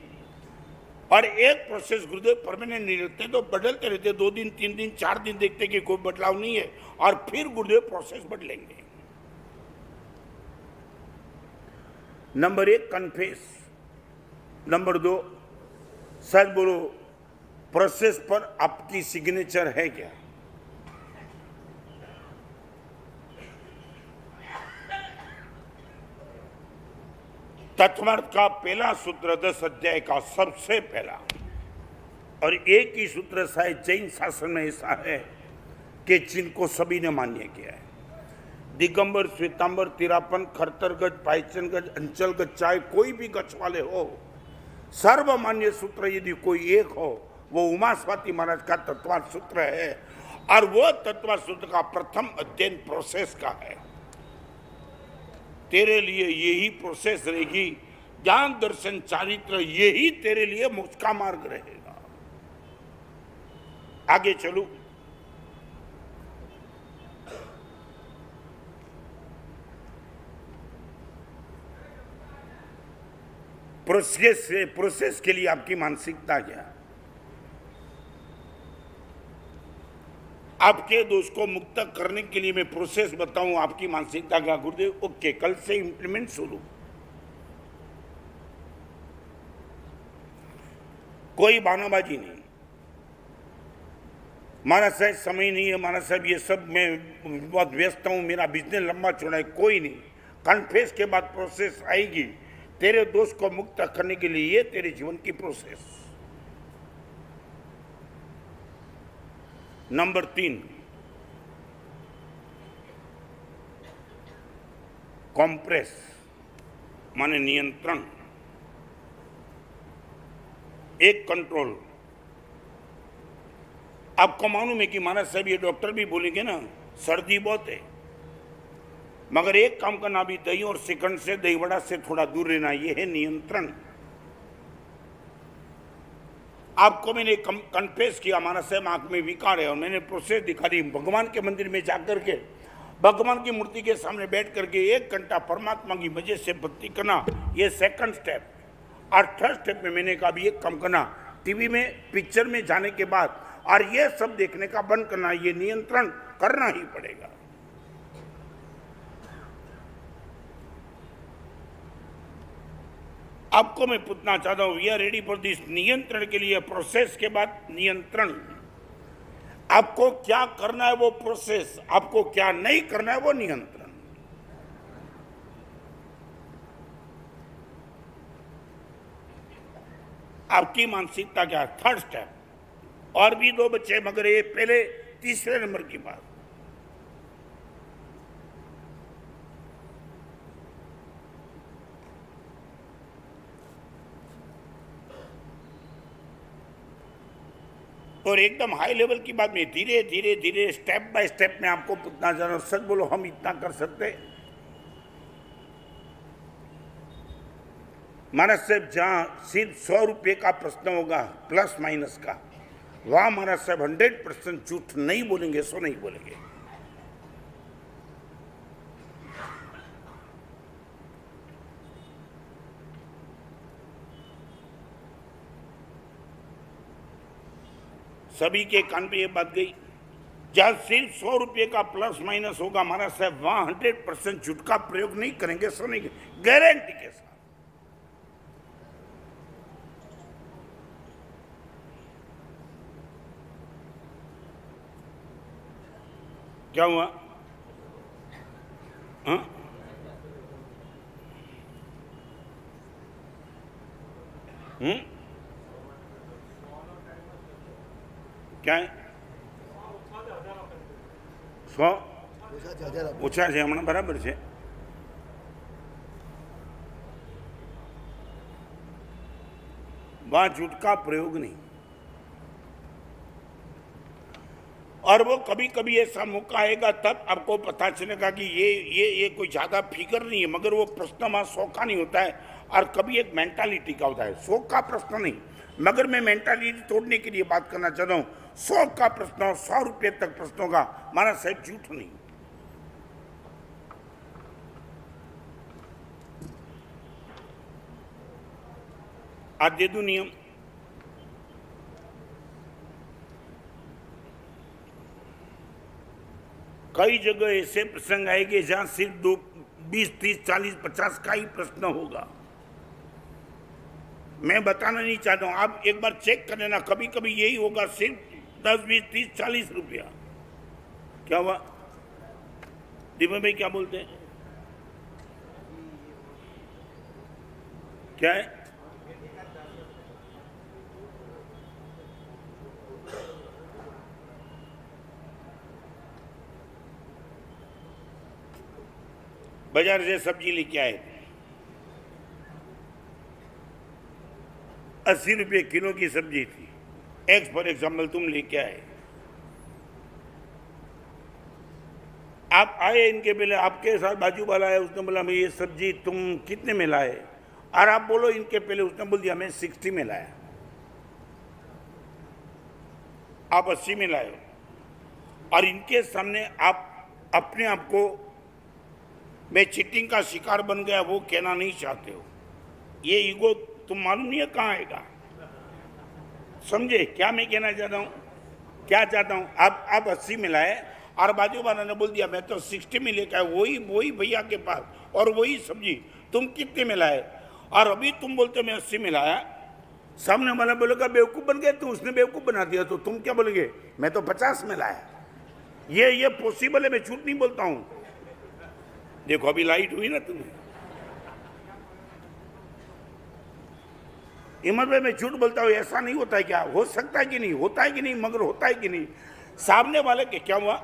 और एक प्रोसेस गुरुदेव परमानेंट नहीं रहते, तो बदलते रहते, 2 दिन 3 दिन 4 दिन देखते कि कोई बदलाव नहीं है और फिर गुरुदेव प्रोसेस बदलेंगे। Number 1 confess. नंबर 2 सच बोलो, प्रोसेस पर आपकी सिग्नेचर है क्या? तत्वार्थ का पहला सूत्र 10 अध्याय का सबसे पहला, और एक ही सूत्र शायद जैन शासन में ऐसा है कि जिनको सभी ने मान्य किया है। दिगंबर, श्वेतांबर, तिरापन, खरतर गज, पायचन गज, अंचल गज, चाहे कोई भी गज वाले हो, सर्वमान्य सूत्र यदि कोई एक हो वो उमा स्वाति महाराज का तत्वार्थ सूत्र है। और वो तत्वार्थ सूत्र का प्रथम अध्ययन प्रोसेस का है। तेरे लिए यही प्रोसेस रहेगी, ज्ञान दर्शन चारित्र यही तेरे लिए मोक्ष का मार्ग रहेगा। आगे चलूं, प्रोसेस के लिए आपकी मानसिकता क्या? आपके दोस्त को मुक्त करने के लिए मैं प्रोसेस बताऊं, आपकी मानसिकता क्या? गुरुदेव ओके, कल से इंप्लीमेंट शुरू। कोई बहानाबाजी नहीं, माना साहब समय नहीं है, माना साहब ये सब मैं बहुत व्यस्त हूं, मेरा बिजनेस लंबा चौड़ा है, कोई नहीं। कन्फेस के बाद प्रोसेस आएगी। तेरे दोस्त को मुक्त करने के लिए ये तेरे जीवन की प्रोसेस। नंबर 3, कॉम्प्रेस माने नियंत्रण, एक कंट्रोल। आपको मालूम है कि महाराज साहब ये डॉक्टर भी बोलेंगे ना, सर्दी बहुत है, मगर एक काम करना, अभी दही और श्रीखंड से, दही वड़ा से थोड़ा दूर रहना, ये है नियंत्रण। आपको मैंने कन्फेस किया, महाराज साहब आंख में विकार है, और मैंने प्रोसेस दिखा दी। भगवान के मंदिर में जाकर के भगवान की मूर्ति के सामने बैठ करके 1 घंटा परमात्मा की वजह से भक्ति करना, ये सेकंड स्टेप। और थर्ड स्टेप में मैंने कहा, एक काम करना, टीवी में पिक्चर में जाने के बाद और ये सब देखने का बंद करना, ये नियंत्रण करना ही पड़ेगा। आपको मैं पूछना चाहता हूं, we are ready for this, नियंत्रण के लिए प्रोसेस के बाद नियंत्रण। आपको क्या करना है वो प्रोसेस, आपको क्या नहीं करना है वो नियंत्रण। आपकी मानसिकता क्या है, थर्ड स्टेप। और भी 2 बच्चे, मगर ये पहले तीसरे नंबर की बात। और एकदम हाई लेवल की बात में धीरे धीरे धीरे स्टेप बाय स्टेप में आपको पूछना चाह रहा हूं, सच बोलो, हम इतना कर सकते? महाराज साहब जहां सिर्फ 100 रुपये का प्रश्न होगा प्लस माइनस का, वहां महाराज साहब 100% झूठ नहीं बोलेंगे, सो नहीं बोलेंगे। सभी के कान पे ये बात गई, जहां सिर्फ 100 रुपये का प्लस माइनस होगा, महाराज साहब वहां 100% झूठ का प्रयोग नहीं करेंगे, सो नहीं, गारंटी के साथ। क्या हुआ? हाँ? क्या है? 100 ઓછા છે હમણાં, બરાબર છે। वहां झूठ का प्रयोग नहीं। और वो कभी कभी ऐसा मौका आएगा तब आपको पता चलेगा कि ये कोई ज्यादा फिगर नहीं है, मगर वो प्रश्न वहां 100 का नहीं होता है, और कभी एक मेंटालिटी का होता है। 100 का प्रश्न नहीं, मगर मैं मेंटालिटी तोड़ने के लिए बात करना चाहता हूं। 100 का प्रश्न और 100 रुपये तक प्रश्नों का, महाराज साहब झूठ नहीं। आज दे दू नियम, कई जगह ऐसे प्रसंग आएंगे जहां सिर्फ 20, 30, 40, 50 का ही प्रश्न होगा। मैं बताना नहीं चाहता हूं, आप एक बार चेक कर लेना, कभी कभी यही होगा, सिर्फ 10, 20, 30, 40 रुपया। क्या हुआ दीपक भाई, क्या बोलते हैं? क्या है? बाजार से सब्जी लेके आए, 80 रुपये किलो की सब्जी थी। एक्स फॉर एग्जाम्पल तुम लेके आए, आप आए इनके पहले, आपके साथ बाजू वाला है, उसने बोला मैं ये सब्जी तुम कितने में लाए, और आप बोलो इनके पहले, उसने बोल दिया मैं 60 में लाया, आप 80 में लाए, और इनके सामने आप अपने आप को मैं चीटिंग का शिकार बन गया वो कहना नहीं चाहते हो। ये ईगो तुम मालूम नहीं है कहाँ आएगा, समझे क्या मैं कहना चाहता हूँ? क्या चाहता हूँ, आप 80 में लाए और बाजू वाला ने बोल दिया मैं तो 60 में लेकर आया, वही भैया के पास और वही सब्जी तुम कितने में लाए, और अभी तुम बोलते मैं 80 में लाया। सामने वाला बोलेगा बेवकूफ़ बन गए, तो उसने बेवकूफ़ बना दिया, तो तुम क्या बोलोगे मैं तो 50 में लाया। ये पॉसिबल है, मैं झूठ नहीं बोलता हूँ। देखो अभी लाइट हुई ना तुम्हें, हिम्मत भाई मैं झूठ बोलता हूँ, ऐसा नहीं होता है क्या? हो सकता है कि नहीं, होता है कि नहीं, मगर होता है कि नहीं? सामने वाले के क्या हुआ?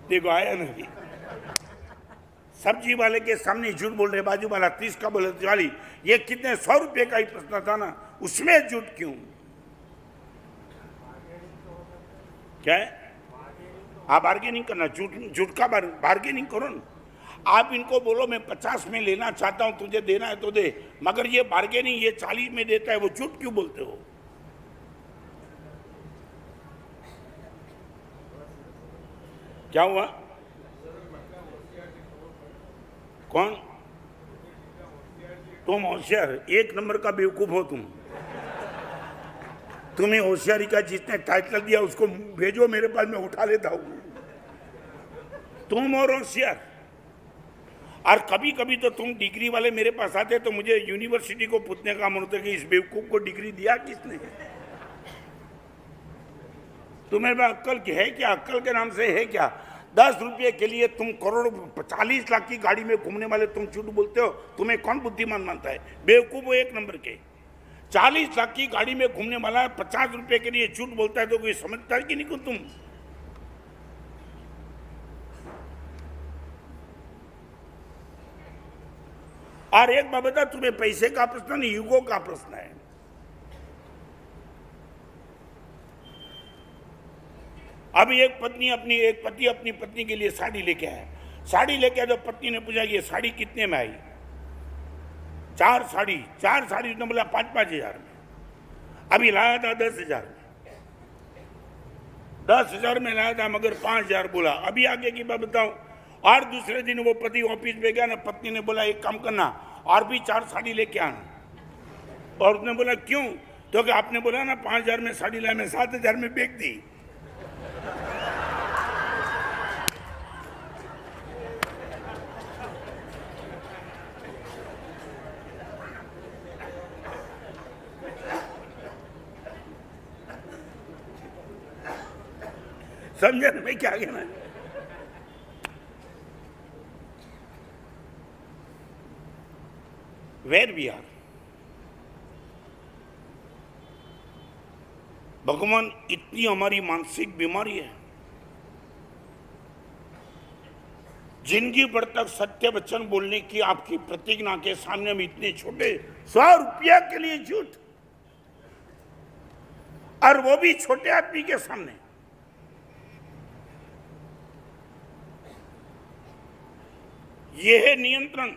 देखो आया नहीं, सब्जी वाले के सामने झूठ बोल रहे, बाजू वाला 30 का बोले 40, ये कितने 100 रुपए का ही प्रश्न था ना, उसमें झूठ क्यों? क्या है? आप बार्गेनिंग करना, झूठ का बार्गेनिंग करो ना। आप इनको बोलो मैं 50 में लेना चाहता हूं, तुझे देना है तो दे, मगर ये बार्गेनिंग ये 40 में देता है, वो झूठ क्यों बोलते हो? क्या हुआ? कौन? तुम होशियार, 1 नंबर का बेवकूफ हो तुम। तुम्हें होशियारी का जिसने टाइटल दिया उसको भेजो मेरे पास, मैं उठा लेता हूं। तुम और होशियार। और कभी कभी तो तुम डिग्री वाले मेरे पास आते तो मुझे यूनिवर्सिटी को पूछने का मन होता कि इस बेवकूफ को डिग्री दिया किसने? तुम्हें अक्ल की है क्या? अक्ल के नाम से है क्या? 10 रुपये के लिए तुम करोड़ 40 लाख की गाड़ी में घूमने वाले तुम झूठ बोलते हो। तुम्हें कौन बुद्धिमान मानता है? बेवकूफ हो 1 नंबर के। 40 लाख की गाड़ी में घूमने वाला है, 50 रुपये के लिए झूठ बोलता है, तो कोई समझता है कि नहीं को तुम? और एक बात बता, तुम्हें पैसे का प्रश्न नहीं, युगों का प्रश्न है। अभी एक पति अपनी पत्नी के लिए साड़ी लेके आया। साड़ी लेके आया तो पत्नी ने पूछा ये साड़ी कितने में आई? 4 साड़ी उसने बोला 5-5 हजार में। अभी लाया था 10,000 में, 10,000 में लाया था, मगर 5,000 बोला। अभी आगे की बात बताऊं। और दूसरे दिन वो पति ऑफिस में गया ना, पत्नी ने बोला एक काम करना और भी 4 साड़ी लेके आना। और उसने बोला क्यों? तो कि आपने बोला ना 5,000 में साड़ी लाया, मैं 7,000 में बेच दी। समझे में क्या कहना है? Where we are. भगवान, इतनी हमारी मानसिक बीमारी है, जिंदगी भर तक सत्य वचन बोलने की आपकी प्रतिज्ञा के सामने में इतने छोटे 100 रुपया के लिए झूठ, और वो भी छोटे आदमी के सामने। यह है नियंत्रण।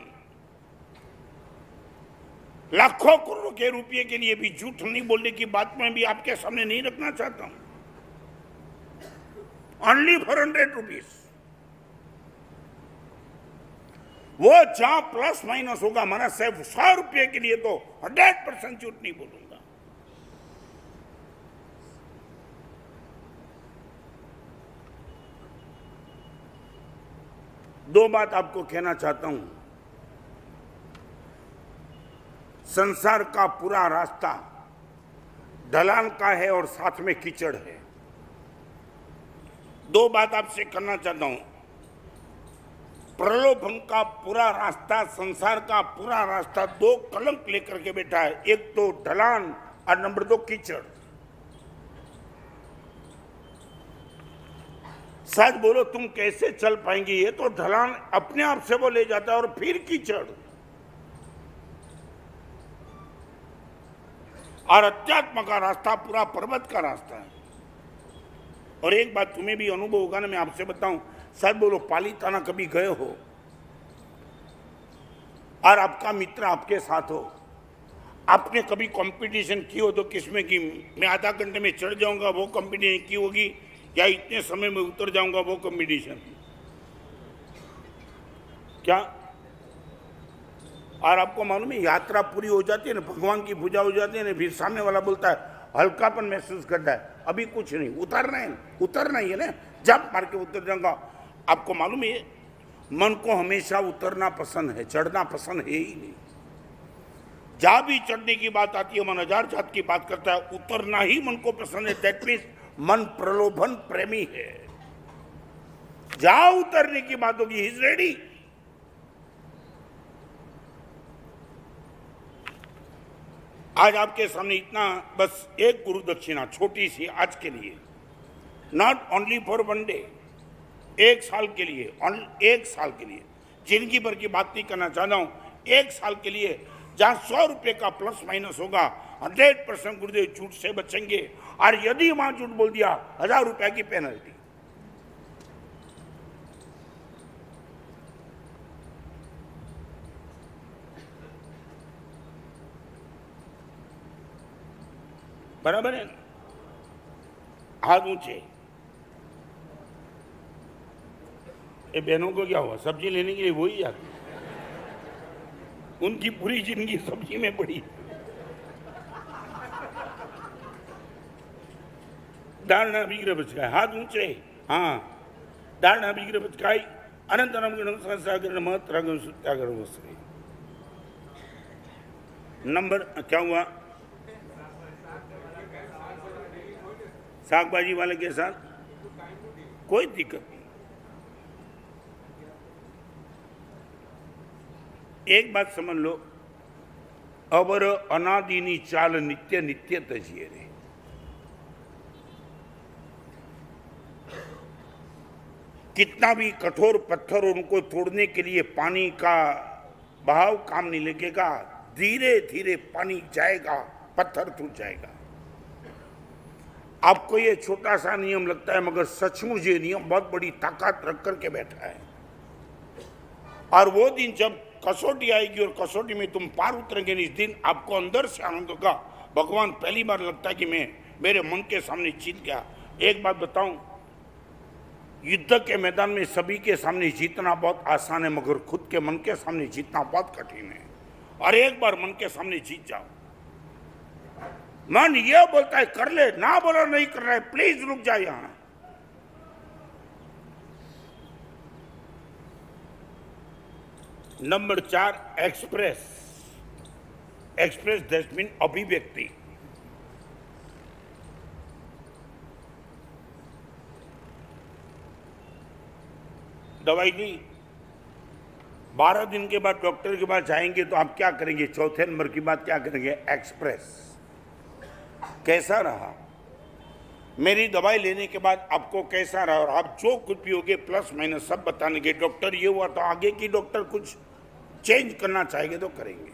लाखों करोड़ों के रुपये के लिए भी झूठ नहीं बोलने की बात मैं भी आपके सामने नहीं रखना चाहता हूं। Only for 100 rupees. वो जहां प्लस माइनस होगा, हमारा सिर्फ 100 रुपये के लिए तो 100% झूठ नहीं बोलूंगा। दो बात आपको कहना चाहता हूं। संसार का पूरा रास्ता ढलान का है और साथ में कीचड़ है। दो बात आपसे करना चाहता हूं। प्रलोभन का पूरा रास्ता, संसार का पूरा रास्ता 2 कलंक लेकर के बैठा है। एक तो ढलान और नंबर 2 कीचड़। सच बोलो, तुम कैसे चल पाएंगे? ये तो ढलान अपने आप से वो ले जाता है और फिर कीचड़। और अध्यात्म का रास्ता पूरा पर्वत का रास्ता है। और एक बात तुम्हें भी अनुभव होगा ना, मैं आपसे बताऊं, सच बोलो, पालीताना कभी गए हो और आपका मित्र आपके साथ हो, आपने कभी कंपटीशन की हो तो किसमें की? मैं आधा घंटे में चढ़ जाऊंगा वो कंपटीशन की होगी, या इतने समय में उतर जाऊंगा वो कंपटीशन? क्या? और आपको मालूम है, यात्रा पूरी हो जाती है ना, भगवान की पूजा हो जाती है ना, फिर सामने वाला बोलता है हल्कापन महसूस करता है, अभी कुछ नहीं, उतरना ही है ना, जब मार के उतर जाऊंगा। आपको मालूम है, मन को हमेशा उतरना पसंद है, चढ़ना पसंद है ही नहीं। जहां भी चढ़ने की बात आती है, मन 1000 जात की बात करता है, उतरना ही मन को पसंद है। दैट मीन्स मन प्रलोभन प्रेमी है। जहां उतरने की बात होगी, ही इज रेडी। आज आपके सामने इतना बस एक गुरु दक्षिणा छोटी सी आज के लिए, not only for one day, एक साल के लिए, एक साल के लिए, जिंदगी भर की बात नहीं करना चाहता हूं, एक साल के लिए जहां 100 रुपए का प्लस माइनस होगा 100% गुरुदेव झूठ से बचेंगे, और यदि वहां झूठ बोल दिया 1000 रुपए की पेनल्टी। बराबर है ना? हाथ ऊंचे। ये बहनों को क्या हुआ, सब्जी लेने के लिए वही जाती, उनकी पूरी जिंदगी सब्जी में पड़ी। धारणा विग्रह बचकाई, हाथ ऊंचे, हाँ, धारणा विग्रह बचकाई, अनंतरम सागर महत्व सत्याग्रह। नंबर क्या हुआ, साग भाजी वाले के साथ कोई दिक्कत नहीं। एक बात समझ लो, अवर अनादिनी चाल नित्य नित्य तजिए रे। कितना भी कठोर पत्थर उनको तोड़ने के लिए पानी का बहाव काम नहीं लगेगा, धीरे धीरे पानी जाएगा, पत्थर टूट जाएगा। आपको ये छोटा सा नियम लगता है, मगर सचमुच ये नियम बहुत बड़ी ताकत रख करके बैठा है। और वो दिन जब कसौटी आएगी और कसौटी में तुम पार उतरेंगे, इस दिन आपको अंदर से आनंद होगा। भगवान पहली बार लगता है कि मैं मेरे मन के सामने जीत गया। एक बात बताऊं, युद्ध के मैदान में सभी के सामने जीतना बहुत आसान है, मगर खुद के मन के सामने जीतना बहुत कठिन है। और एक बार मन के सामने जीत जाओ, मन ये बोलता है कर ले, ना बोलो नहीं कर रहा है, प्लीज रुक जाए यहां। Number 4, express. Express that mean अभिव्यक्ति। दवाई ली, 12 दिन के बाद डॉक्टर के पास जाएंगे तो आप क्या करेंगे, चौथे नंबर की बात क्या करेंगे, एक्सप्रेस। कैसा रहा मेरी दवाई लेने के बाद, आपको कैसा रहा, और आप जो कुछ भी होगे प्लस माइनस सब बताने के। डॉक्टर ये हुआ तो आगे की डॉक्टर कुछ चेंज करना चाहेंगे तो करेंगे।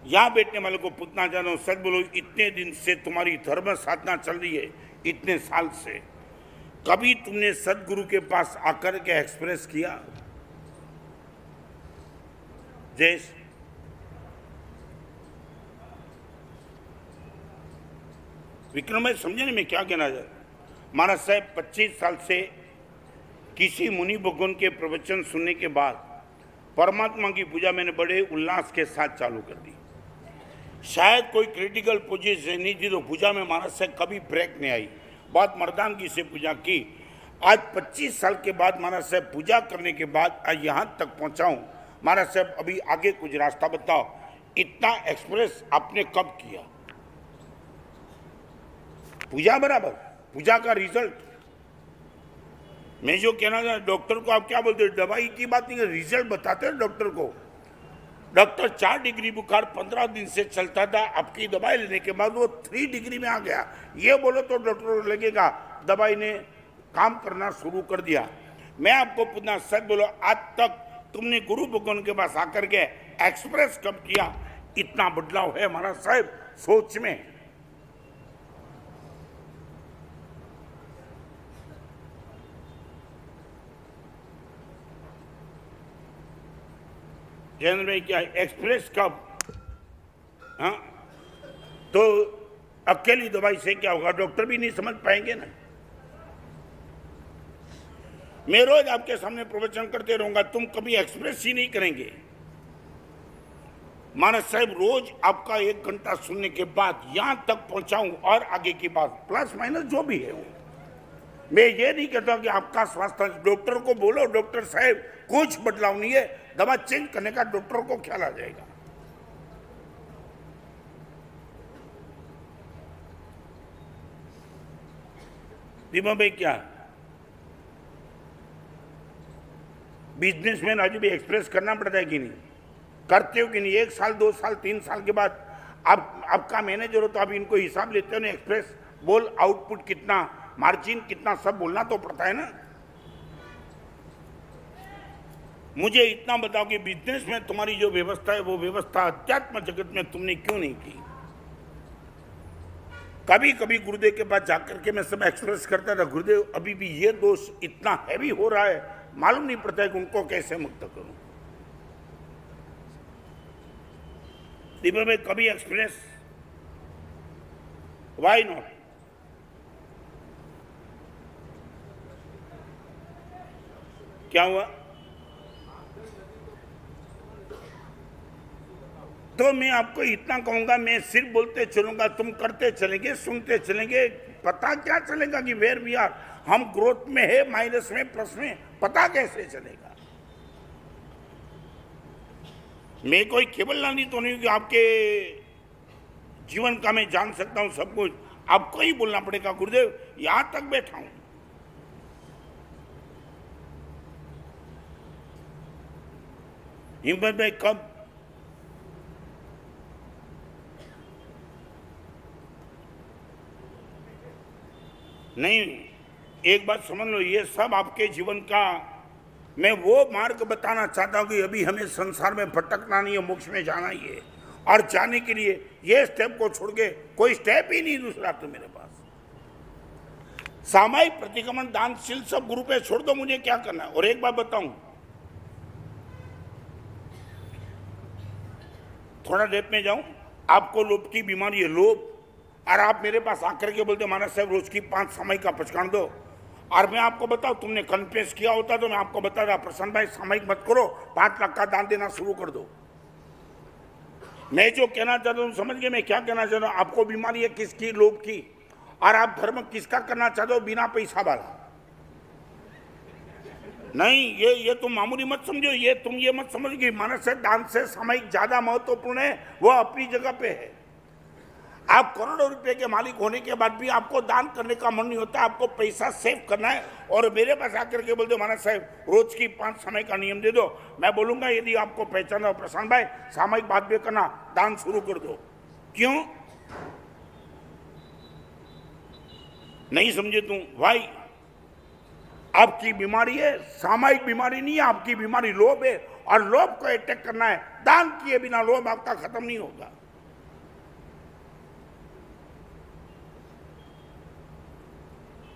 यहां बैठने वाले को पूछना चाहता हूं, सच बोलो, इतने दिन से तुम्हारी धर्म साधना चल रही है, इतने साल से, कभी तुमने सदगुरु के पास आकर के एक्सप्रेस किया? जैस विक्रम भाई समझे नहीं मैं क्या कहना चाहता। महाराज साहब 25 साल से किसी मुनि भगवान के प्रवचन सुनने के बाद परमात्मा की पूजा मैंने बड़े उल्लास के साथ चालू कर दी। शायद कोई क्रिटिकल पोजीशन नहीं थी तो पूजा में महाराज साहब कभी ब्रेक नहीं आई, बहुत मर्दानगी से पूजा की। आज 25 साल के बाद महाराज साहब पूजा करने के बाद आज यहाँ तक पहुँचा हूँ। महाराज साहब अभी आगे कुछ रास्ता बताओ, इतना एक्सप्रेस आपने कब किया? पूजा बराबर, पूजा का रिजल्ट। मैं जो कहना चाहता, डॉक्टर को आप क्या बोलते हैं, दवाई की बात नहीं, रिजल्ट बताते हैं डॉक्टर को। डॉक्टर 4 डिग्री बुखार 15 दिन से चलता था, आपकी दवाई लेने के बाद वो 3 डिग्री में आ गया। ये बोलो तो डॉक्टर को लगेगा दवाई ने काम करना शुरू कर दिया। मैं आपको पूछना, सच बोलो, आज तक तुमने गुरु भगवान के पास आकर के एक्सप्रेस कब किया? इतना बदलाव है महाराज साहब सोच में। जयेंद्र भाई क्या एक्सप्रेस कब? हाँ, तो अकेली दवाई से क्या होगा, डॉक्टर भी नहीं समझ पाएंगे ना। मैं रोज आपके सामने प्रवचन करते रहूंगा, तुम कभी एक्सप्रेस ही नहीं करेंगे। महाराज साहब रोज आपका 1 घंटा सुनने के बाद यहां तक पहुंचाऊं, और आगे की बात प्लस माइनस जो भी है वो। मैं ये नहीं कहता कि आपका स्वास्थ्य, डॉक्टर को बोलो डॉक्टर साहब कुछ बदलाव नहीं है, दवा चेंज करने का डॉक्टर को ख्याल आ जाएगा। दीपा भाई क्या बिजनेसमैन आज भी एक्सप्रेस करना पड़ता है कि नहीं? करते हो कि नहीं? 1 साल 2 साल 3 साल के बाद आपका मैनेजर हो तो आप इनको हिसाब लेते हो ना, एक्सप्रेस बोल, आउटपुट कितना, मार्जिन कितना, सब बोलना तो पड़ता है ना। मुझे इतना बताओ कि बिजनेस में तुम्हारी जो व्यवस्था है वो व्यवस्था अध्यात्म जगत में तुमने क्यों नहीं की? कभी कभी गुरुदेव के पास जाकर के मैं सब एक्सप्रेस करता था, गुरुदेव अभी भी ये दोष इतना हैवी हो रहा है, मालूम नहीं पड़ता है कि उनको कैसे मुक्त करूं। दीपक में कभी एक्सप्रेस, व्हाई नॉट? क्या हुआ? तो मैं आपको इतना कहूंगा, मैं सिर्फ बोलते चलूंगा, तुम करते चलेंगे, सुनते चलेंगे, पता क्या चलेगा कि वेयर वी आर, हम ग्रोथ में है, माइनस में, प्लस में, पता कैसे चलेगा? मैं कोई केवल लानी तो नहीं कि आपके जीवन का मैं जान सकता हूं सब कुछ, आपको ही बोलना पड़ेगा। गुरुदेव यहां तक बैठा हूं, हिम्मत भाई कब नहीं, एक बात समझ लो, ये सब आपके जीवन का मैं वो मार्ग बताना चाहता हूं कि अभी हमें संसार में भटकना नहीं है, मोक्ष में जाना ही है। और जाने के लिए ये स्टेप को छोड़ के कोई स्टेप ही नहीं दूसरा तो मेरे पास। सामायिक प्रतिक्रमण, दानशील सब गुरु पे छोड़ दो, मुझे क्या करना है? और एक बात बताऊं, थोड़ा डेप में जाऊं, आपको लोभ की बीमारी है, लोभ, और आप मेरे पास आकर के बोलते महाराज साहब रोज की 5 सामायिक का पचकान दो, और मैं आपको बताऊं तुमने कन्फेस किया होता तो मैं आपको बताता, प्रसन्न भाई सामायिक मत करो, 5 लाख का दान देना शुरू कर दो। मैं जो कहना चाहता हूं समझ गए मैं क्या कहना चाहता हूं? आपको बीमारी है किसकी? लोभ की। और आप धर्म किसका करना चाहते हो? बिना पैसा वाला। नहीं, ये तुम मामूली मत समझो, तुम ये मत समझो कि मानस से दान से सामायिक ज्यादा महत्वपूर्ण है, वो अपनी जगह पे है। आप करोड़ों रुपए के मालिक होने के बाद भी आपको दान करने का मन नहीं होता, आपको पैसा सेव करना है, और मेरे पास आकर के बोलते महाराज साहब रोज की 5 समय का नियम दे दो। मैं बोलूंगा यदि आपको पहचाना प्रशांत भाई सामायिक बात भी करना, दान शुरू कर दो। क्यों नहीं समझे तुम भाई? आपकी बीमारी है, सामायिक बीमारी नहीं है, आपकी बीमारी लोभ है, और लोभ को अटैक करना है। दान किए बिना लोभ आपका खत्म नहीं होगा।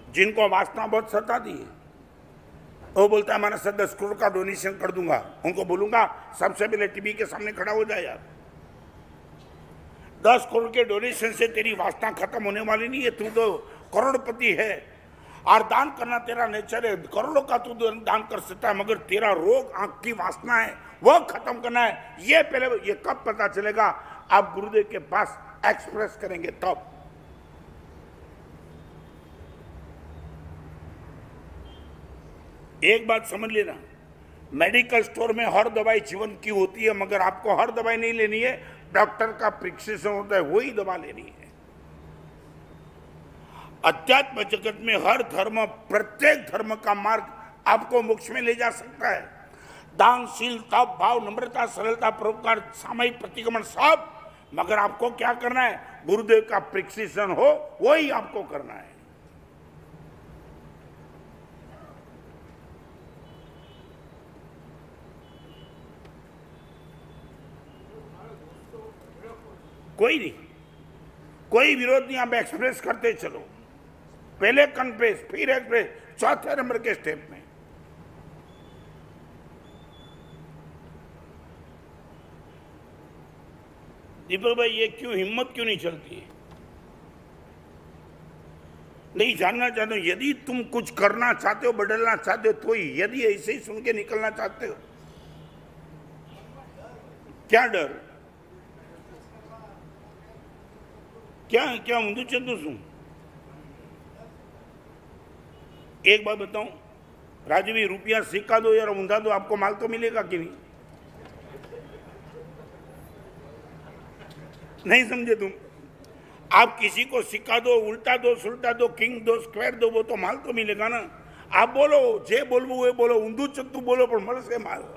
जिनको वासना बहुत सताती है वो बोलता है मैंने 10 करोड़ का डोनेशन कर दूंगा, उनको बोलूंगा सबसे पहले टीवी के सामने खड़ा हो जाए यार। 10 करोड़ के डोनेशन से तेरी वासना खत्म होने वाली नहीं है, तू तो करोड़पति है, और दान करना तेरा नेचर है, करोड़ों का तू दान कर सकता है, मगर तेरा रोग आंख की वासना है, वो खत्म करना है। ये पहले, ये कब पता चलेगा? आप गुरुदेव के पास एक्सप्रेस करेंगे तब। एक बात समझ लेना, मेडिकल स्टोर में हर दवाई जीवन की होती है, मगर आपको हर दवाई नहीं लेनी है, डॉक्टर का प्रिस्क्रिप्शन होता है वही दवा लेनी है। अध्यात्म जगत में हर धर्म, प्रत्येक धर्म का मार्ग आपको मोक्ष में ले जा सकता है। दानशील, तप, भाव, नम्रता, सरलता, परोपकार, सामायिक प्रतिक्रमण सब, मगर आपको क्या करना है? गुरुदेव का प्रिस्क्रिप्शन हो वही आपको करना है। कोई नहीं, कोई विरोध नहीं, आप एक्सप्रेस करते चलो, पहले कन्फेस फिर एक्सप्रेस, चौथे नंबर के स्टेप में। दीपक भाई ये क्यों हिम्मत क्यों नहीं चलती है? नहीं जानना चाहते हो? यदि तुम कुछ करना चाहते हो, बदलना चाहते हो तो ही, यदि ऐसे ही सुन के निकलना चाहते हो, क्या डर? क्या ऊंधू चंदू सुन? एक बात बताऊं राजवी, रुपया सिक्का दो या ऊंधा दो, आपको माल तो मिलेगा कि नहीं? नहीं समझे तुम? आप किसी को सिक्का दो, उल्टा दो, सुल्टा दो, किंग दो, स्क्वायर दो, वो तो माल तो मिलेगा ना। आप बोलो जे बोलबो वे बोलो, ऊंधू चंदू बोलो, पर मर से माल।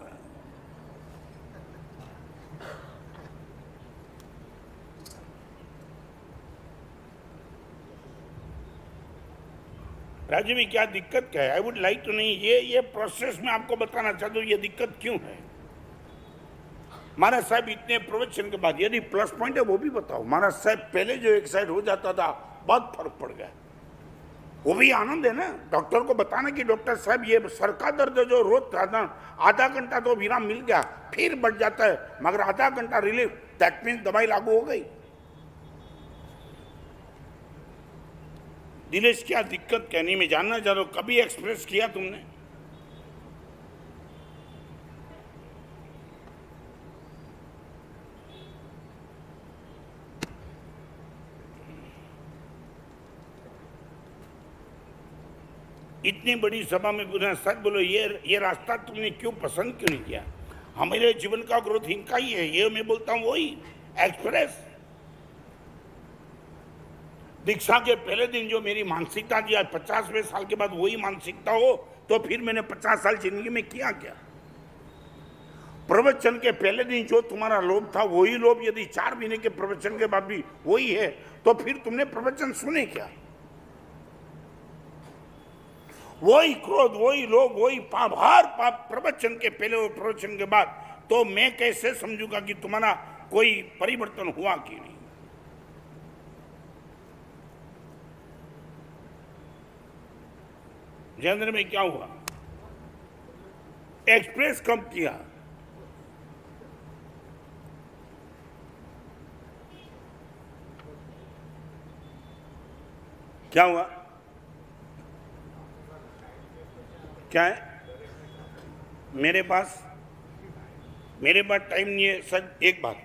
राजू भी क्या दिक्कत क्या है? आई वुड लाइक टू नहीं, ये प्रोसेस में आपको बताना चाहता हूँ ये दिक्कत क्यों है। महाराज साहब इतने प्रवचन के बाद यदि प्लस पॉइंट है वो भी बताओ। महाराज साहब पहले जो एक साइड हो जाता था बहुत फर्क पड़ गया, वो भी आनंद है ना। डॉक्टर को बताना कि डॉक्टर साहब ये सर का दर्द जो रोज आधा घंटा तो विराम मिल गया, फिर बढ़ जाता है मगर आधा घंटा रिलीफ, दैट मीन्स दवाई लागू हो गई। दिनेश क्या दिक्कत क्या नहीं, मैं जानना चाहता हूं कभी एक्सप्रेस किया तुमने? इतनी बड़ी सभा में पूछना, सच बोलो ये रास्ता तुमने क्यों पसंद क्यों नहीं किया? हमारे जीवन का ग्रोथ इनका ही है, ये मैं बोलता हूं वही एक्सप्रेस। दीक्षा के पहले दिन जो मेरी मानसिकता थी, आज 50वें साल के बाद वही मानसिकता हो तो फिर मैंने 50 साल जिंदगी में किया क्या? प्रवचन के पहले दिन जो तुम्हारा लोभ था वही लोभ यदि 4 महीने के प्रवचन के बाद भी वही है तो फिर तुमने प्रवचन सुने क्या? वही क्रोध, वही लोभ, वही पाप, हर पाप प्रवचन के पहले और प्रवचन के बाद, तो मैं कैसे समझूंगा कि तुम्हारा कोई परिवर्तन हुआ कि नहीं? जयेंद्र में क्या हुआ? एक्सप्रेस कब किया? क्या हुआ? क्या है? मेरे पास टाइम नहीं है। सच एक बात,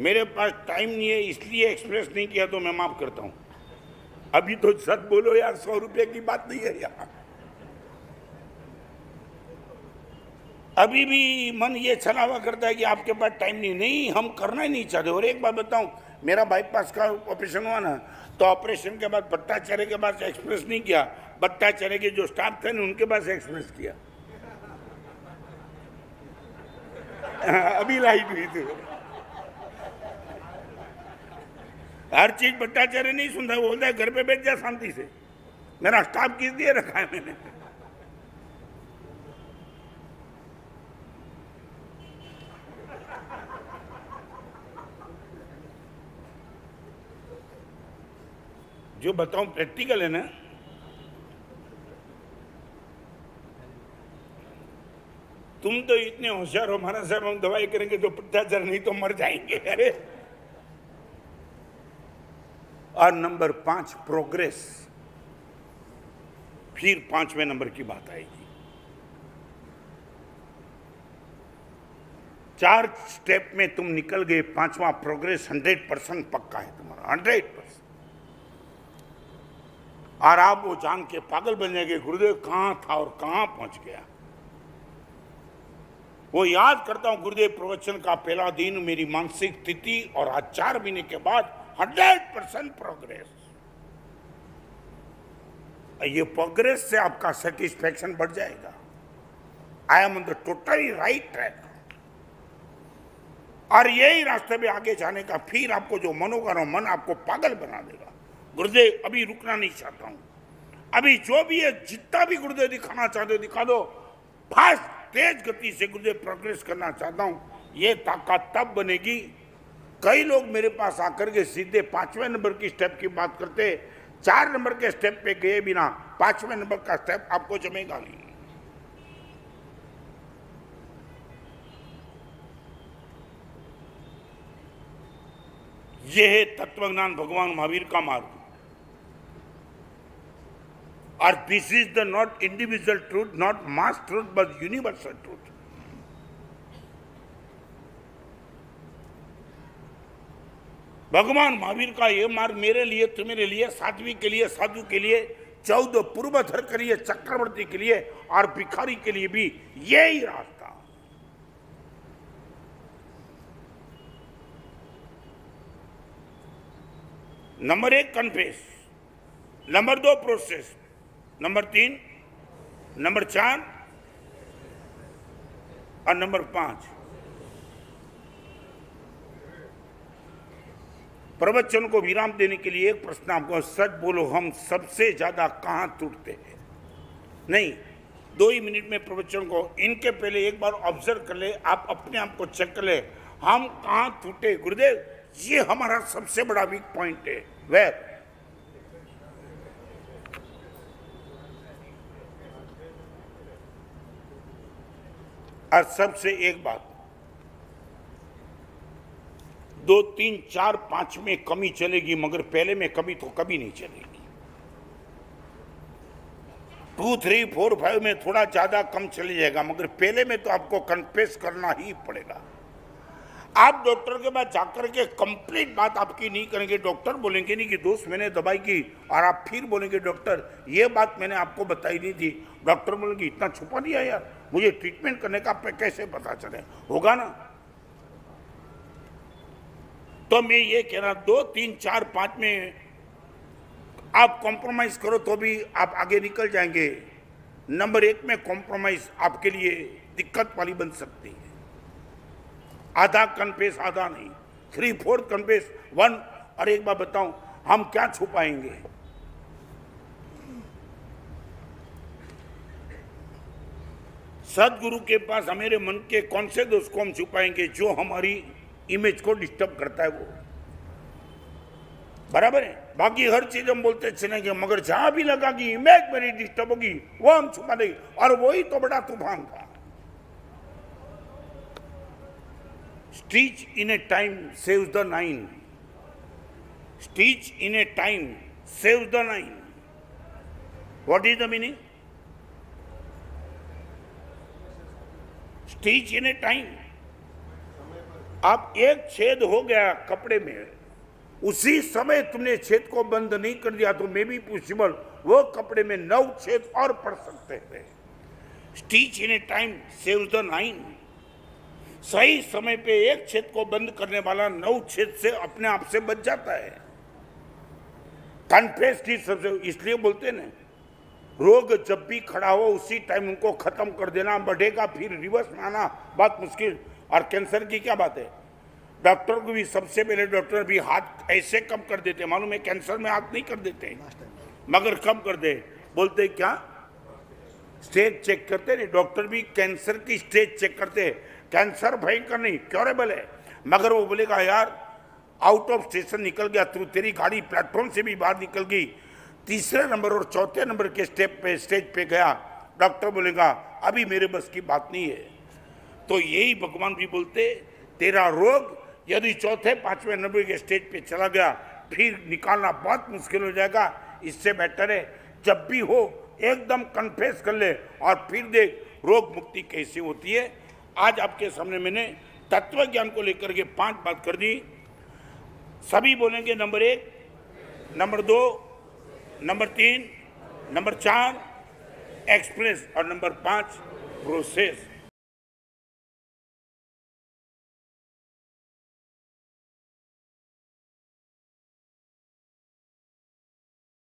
मेरे पास टाइम नहीं है इसलिए एक्सप्रेस नहीं किया तो मैं माफ करता हूं। अभी तो सच बोलो यार, 100 रुपए की बात नहीं है यार। अभी भी मन ये छलावा करता है कि आपके पास टाइम नहीं, हम करना ही नहीं चाहते। और एक बात बताऊं, मेरा बाईपास का ऑपरेशन हुआ ना, तो ऑपरेशन के बाद भट्टाचार्य के पास एक्सप्रेस नहीं किया, भट्टाचार्य के जो स्टाफ थे ना उनके पास एक्सप्रेस किया। अभी लाइट हुई थी। हर चीज भट्टाचार्य नहीं सुनता, वो बोलता है घर पे बैठ जा शांति से। मेरा स्टाफ किस दिए रखा है मैंने? जो बताऊं प्रैक्टिकल है ना। तुम तो इतने होशियार हो महाराज साहब, हम दवाई करेंगे तो भ्रष्टाचार नहीं तो मर जाएंगे। अरे और नंबर 5 प्रोग्रेस, फिर 5वें नंबर की बात आएगी। 4 स्टेप में तुम निकल गए, 5वां प्रोग्रेस 100% पक्का है तुम्हारा, 100%। और आप वो जान के पागल बन जाएंगे गुरुदेव कहां था और कहां पहुंच गया। वो याद करता हूं गुरुदेव प्रवचन का पहला दिन, मेरी मानसिक स्थिति, और आज 4 महीने के बाद 100% प्रोग्रेस। ये प्रोग्रेस से आपका सेटिस्फैक्शन बढ़ जाएगा। I am on the totally right track. और यही रास्ते पे आगे जाने का फिर आपको जो मन होगा ना, मन आपको पागल बना देगा। गुरुदेव अभी रुकना नहीं चाहता हूं, अभी जो भी है जितना भी गुरुदेव दिखाना चाहते हो दिखा दो, फास्ट तेज गति से गुरुदेव प्रोग्रेस करना चाहता हूं। ये ताकत तब बनेगी, कई लोग मेरे पास आकर के सीधे 5वें नंबर की स्टेप की बात करते, 4 नंबर के स्टेप पे गए बिना 5वें नंबर का स्टेप आपको जमेगा नहीं। यह है तत्वज्ञान भगवान महावीर का मार्ग। और this is the not individual truth, not mass truth, but universal truth. भगवान महावीर का यह मार्ग मेरे लिए, तुम्हारे लिए, साध्वी के लिए, साधु के लिए, 14 पूर्वधर के लिए, चक्रवर्ती के लिए और भिखारी के लिए भी यही रास्ता। Number 1 confess, number 2 process, number 3, number 4 और नंबर 5 प्रवचन को विराम देने के लिए एक प्रश्न आपको, सच बोलो हम सबसे ज्यादा कहां टूटते हैं? नहीं, 2 ही मिनट में प्रवचन को इनके पहले एक बार ऑब्जर्व कर ले, आप अपने आप को चेक कर ले, हम कहाँ टूटे। गुरुदेव, ये हमारा सबसे बड़ा वीक पॉइंट है। वेर और सबसे एक बात, 2, 3, 4, 5 में कमी चलेगी, मगर पहले में कमी तो कभी नहीं चलेगी। 2, 3, 4, 5 में थोड़ा ज्यादा कम चली जाएगा, मगर पहले में तो आपको कन्फेस करना ही पड़ेगा। आप डॉक्टर के पास जाकर के कंप्लीट बात आपकी नहीं करेंगे, डॉक्टर बोलेंगे नहीं कि दोस्त मैंने दवाई की, और आप फिर बोलेंगे डॉक्टर ये बात मैंने आपको बताई नहीं थी। डॉक्टर बोलेंगे इतना छुपा दिया यार, मुझे ट्रीटमेंट करने का कैसे पता चले, होगा ना। तो मैं ये कह रहा, 2, 3, 4, 5 में आप कॉम्प्रोमाइज करो तो भी आप आगे निकल जाएंगे। नंबर 1 में कॉम्प्रोमाइज आपके लिए दिक्कत वाली बन सकती है। आधा कन्फेस, आधा नहीं, 3/4 कन्फेस, 1। और एक बात बताऊं, हम क्या छुपाएंगे? सदगुरु के पास हमारे मन के कौन से दोष को हम छुपाएंगे? जो हमारी इमेज को डिस्टर्ब करता है वो, बराबर है। बाकी हर चीज हम बोलते चलेंगे, मगर जहां भी लगा कि इमेज मेरी डिस्टर्ब होगी वो हम छुपा देंगे, और वही तो बड़ा तूफान था। Stitch in A time saves the 9। Stitch in A time saves the 9। What is the meaning? Stitch in A time, आप एक छेद हो गया कपड़े में, उसी समय तुमने छेद को बंद नहीं कर दिया तो मे बी पॉसिबल वो कपड़े में 9 छेद और पड़ सकते थे। Stitch in A time saves the 9। सही समय पे एक छेद को बंद करने वाला 9 छेद से अपने आप से बच जाता है। कन्फेस की सबसे, इसलिए बोलते हैं ना, रोग जब भी खड़ा हो उसी टाइम उनको खत्म कर देना, बढ़ेगा फिर रिवर्स में आना बहुत मुश्किल। और कैंसर की क्या बात है, डॉक्टर को भी सबसे पहले डॉक्टर भी हाथ ऐसे कम कर देते, मालूम है कैंसर में हाथ नहीं कर देते, मगर कम कर दे, बोलते क्या स्टेज चेक करते नहीं, डॉक्टर भी कैंसर की स्टेज चेक करते। कैंसर भयंकर नहीं, क्योरेबल है, मगर वो बोलेगा यार आउट ऑफ स्टेशन निकल गया तू, तेरी गाड़ी प्लेटफॉर्म से भी बाहर निकल गई, 3रे नंबर और 4थे नंबर के स्टेज पे गया, डॉक्टर बोलेगा अभी मेरे बस की बात नहीं है। तो यही भगवान भी बोलते, तेरा रोग यदि 4थे 5वें नंबर के स्टेज पे चला गया फिर निकालना बहुत मुश्किल हो जाएगा। इससे बेटर है जब भी हो एकदम कन्फेस कर ले और फिर देख रोग मुक्ति कैसे होती है। आज आपके सामने मैंने तत्व ज्ञान को लेकर के 5 बात कर दी। सभी बोलेंगे number 1, number 2, number 3, number 4 express और नंबर 5 प्रोसेस।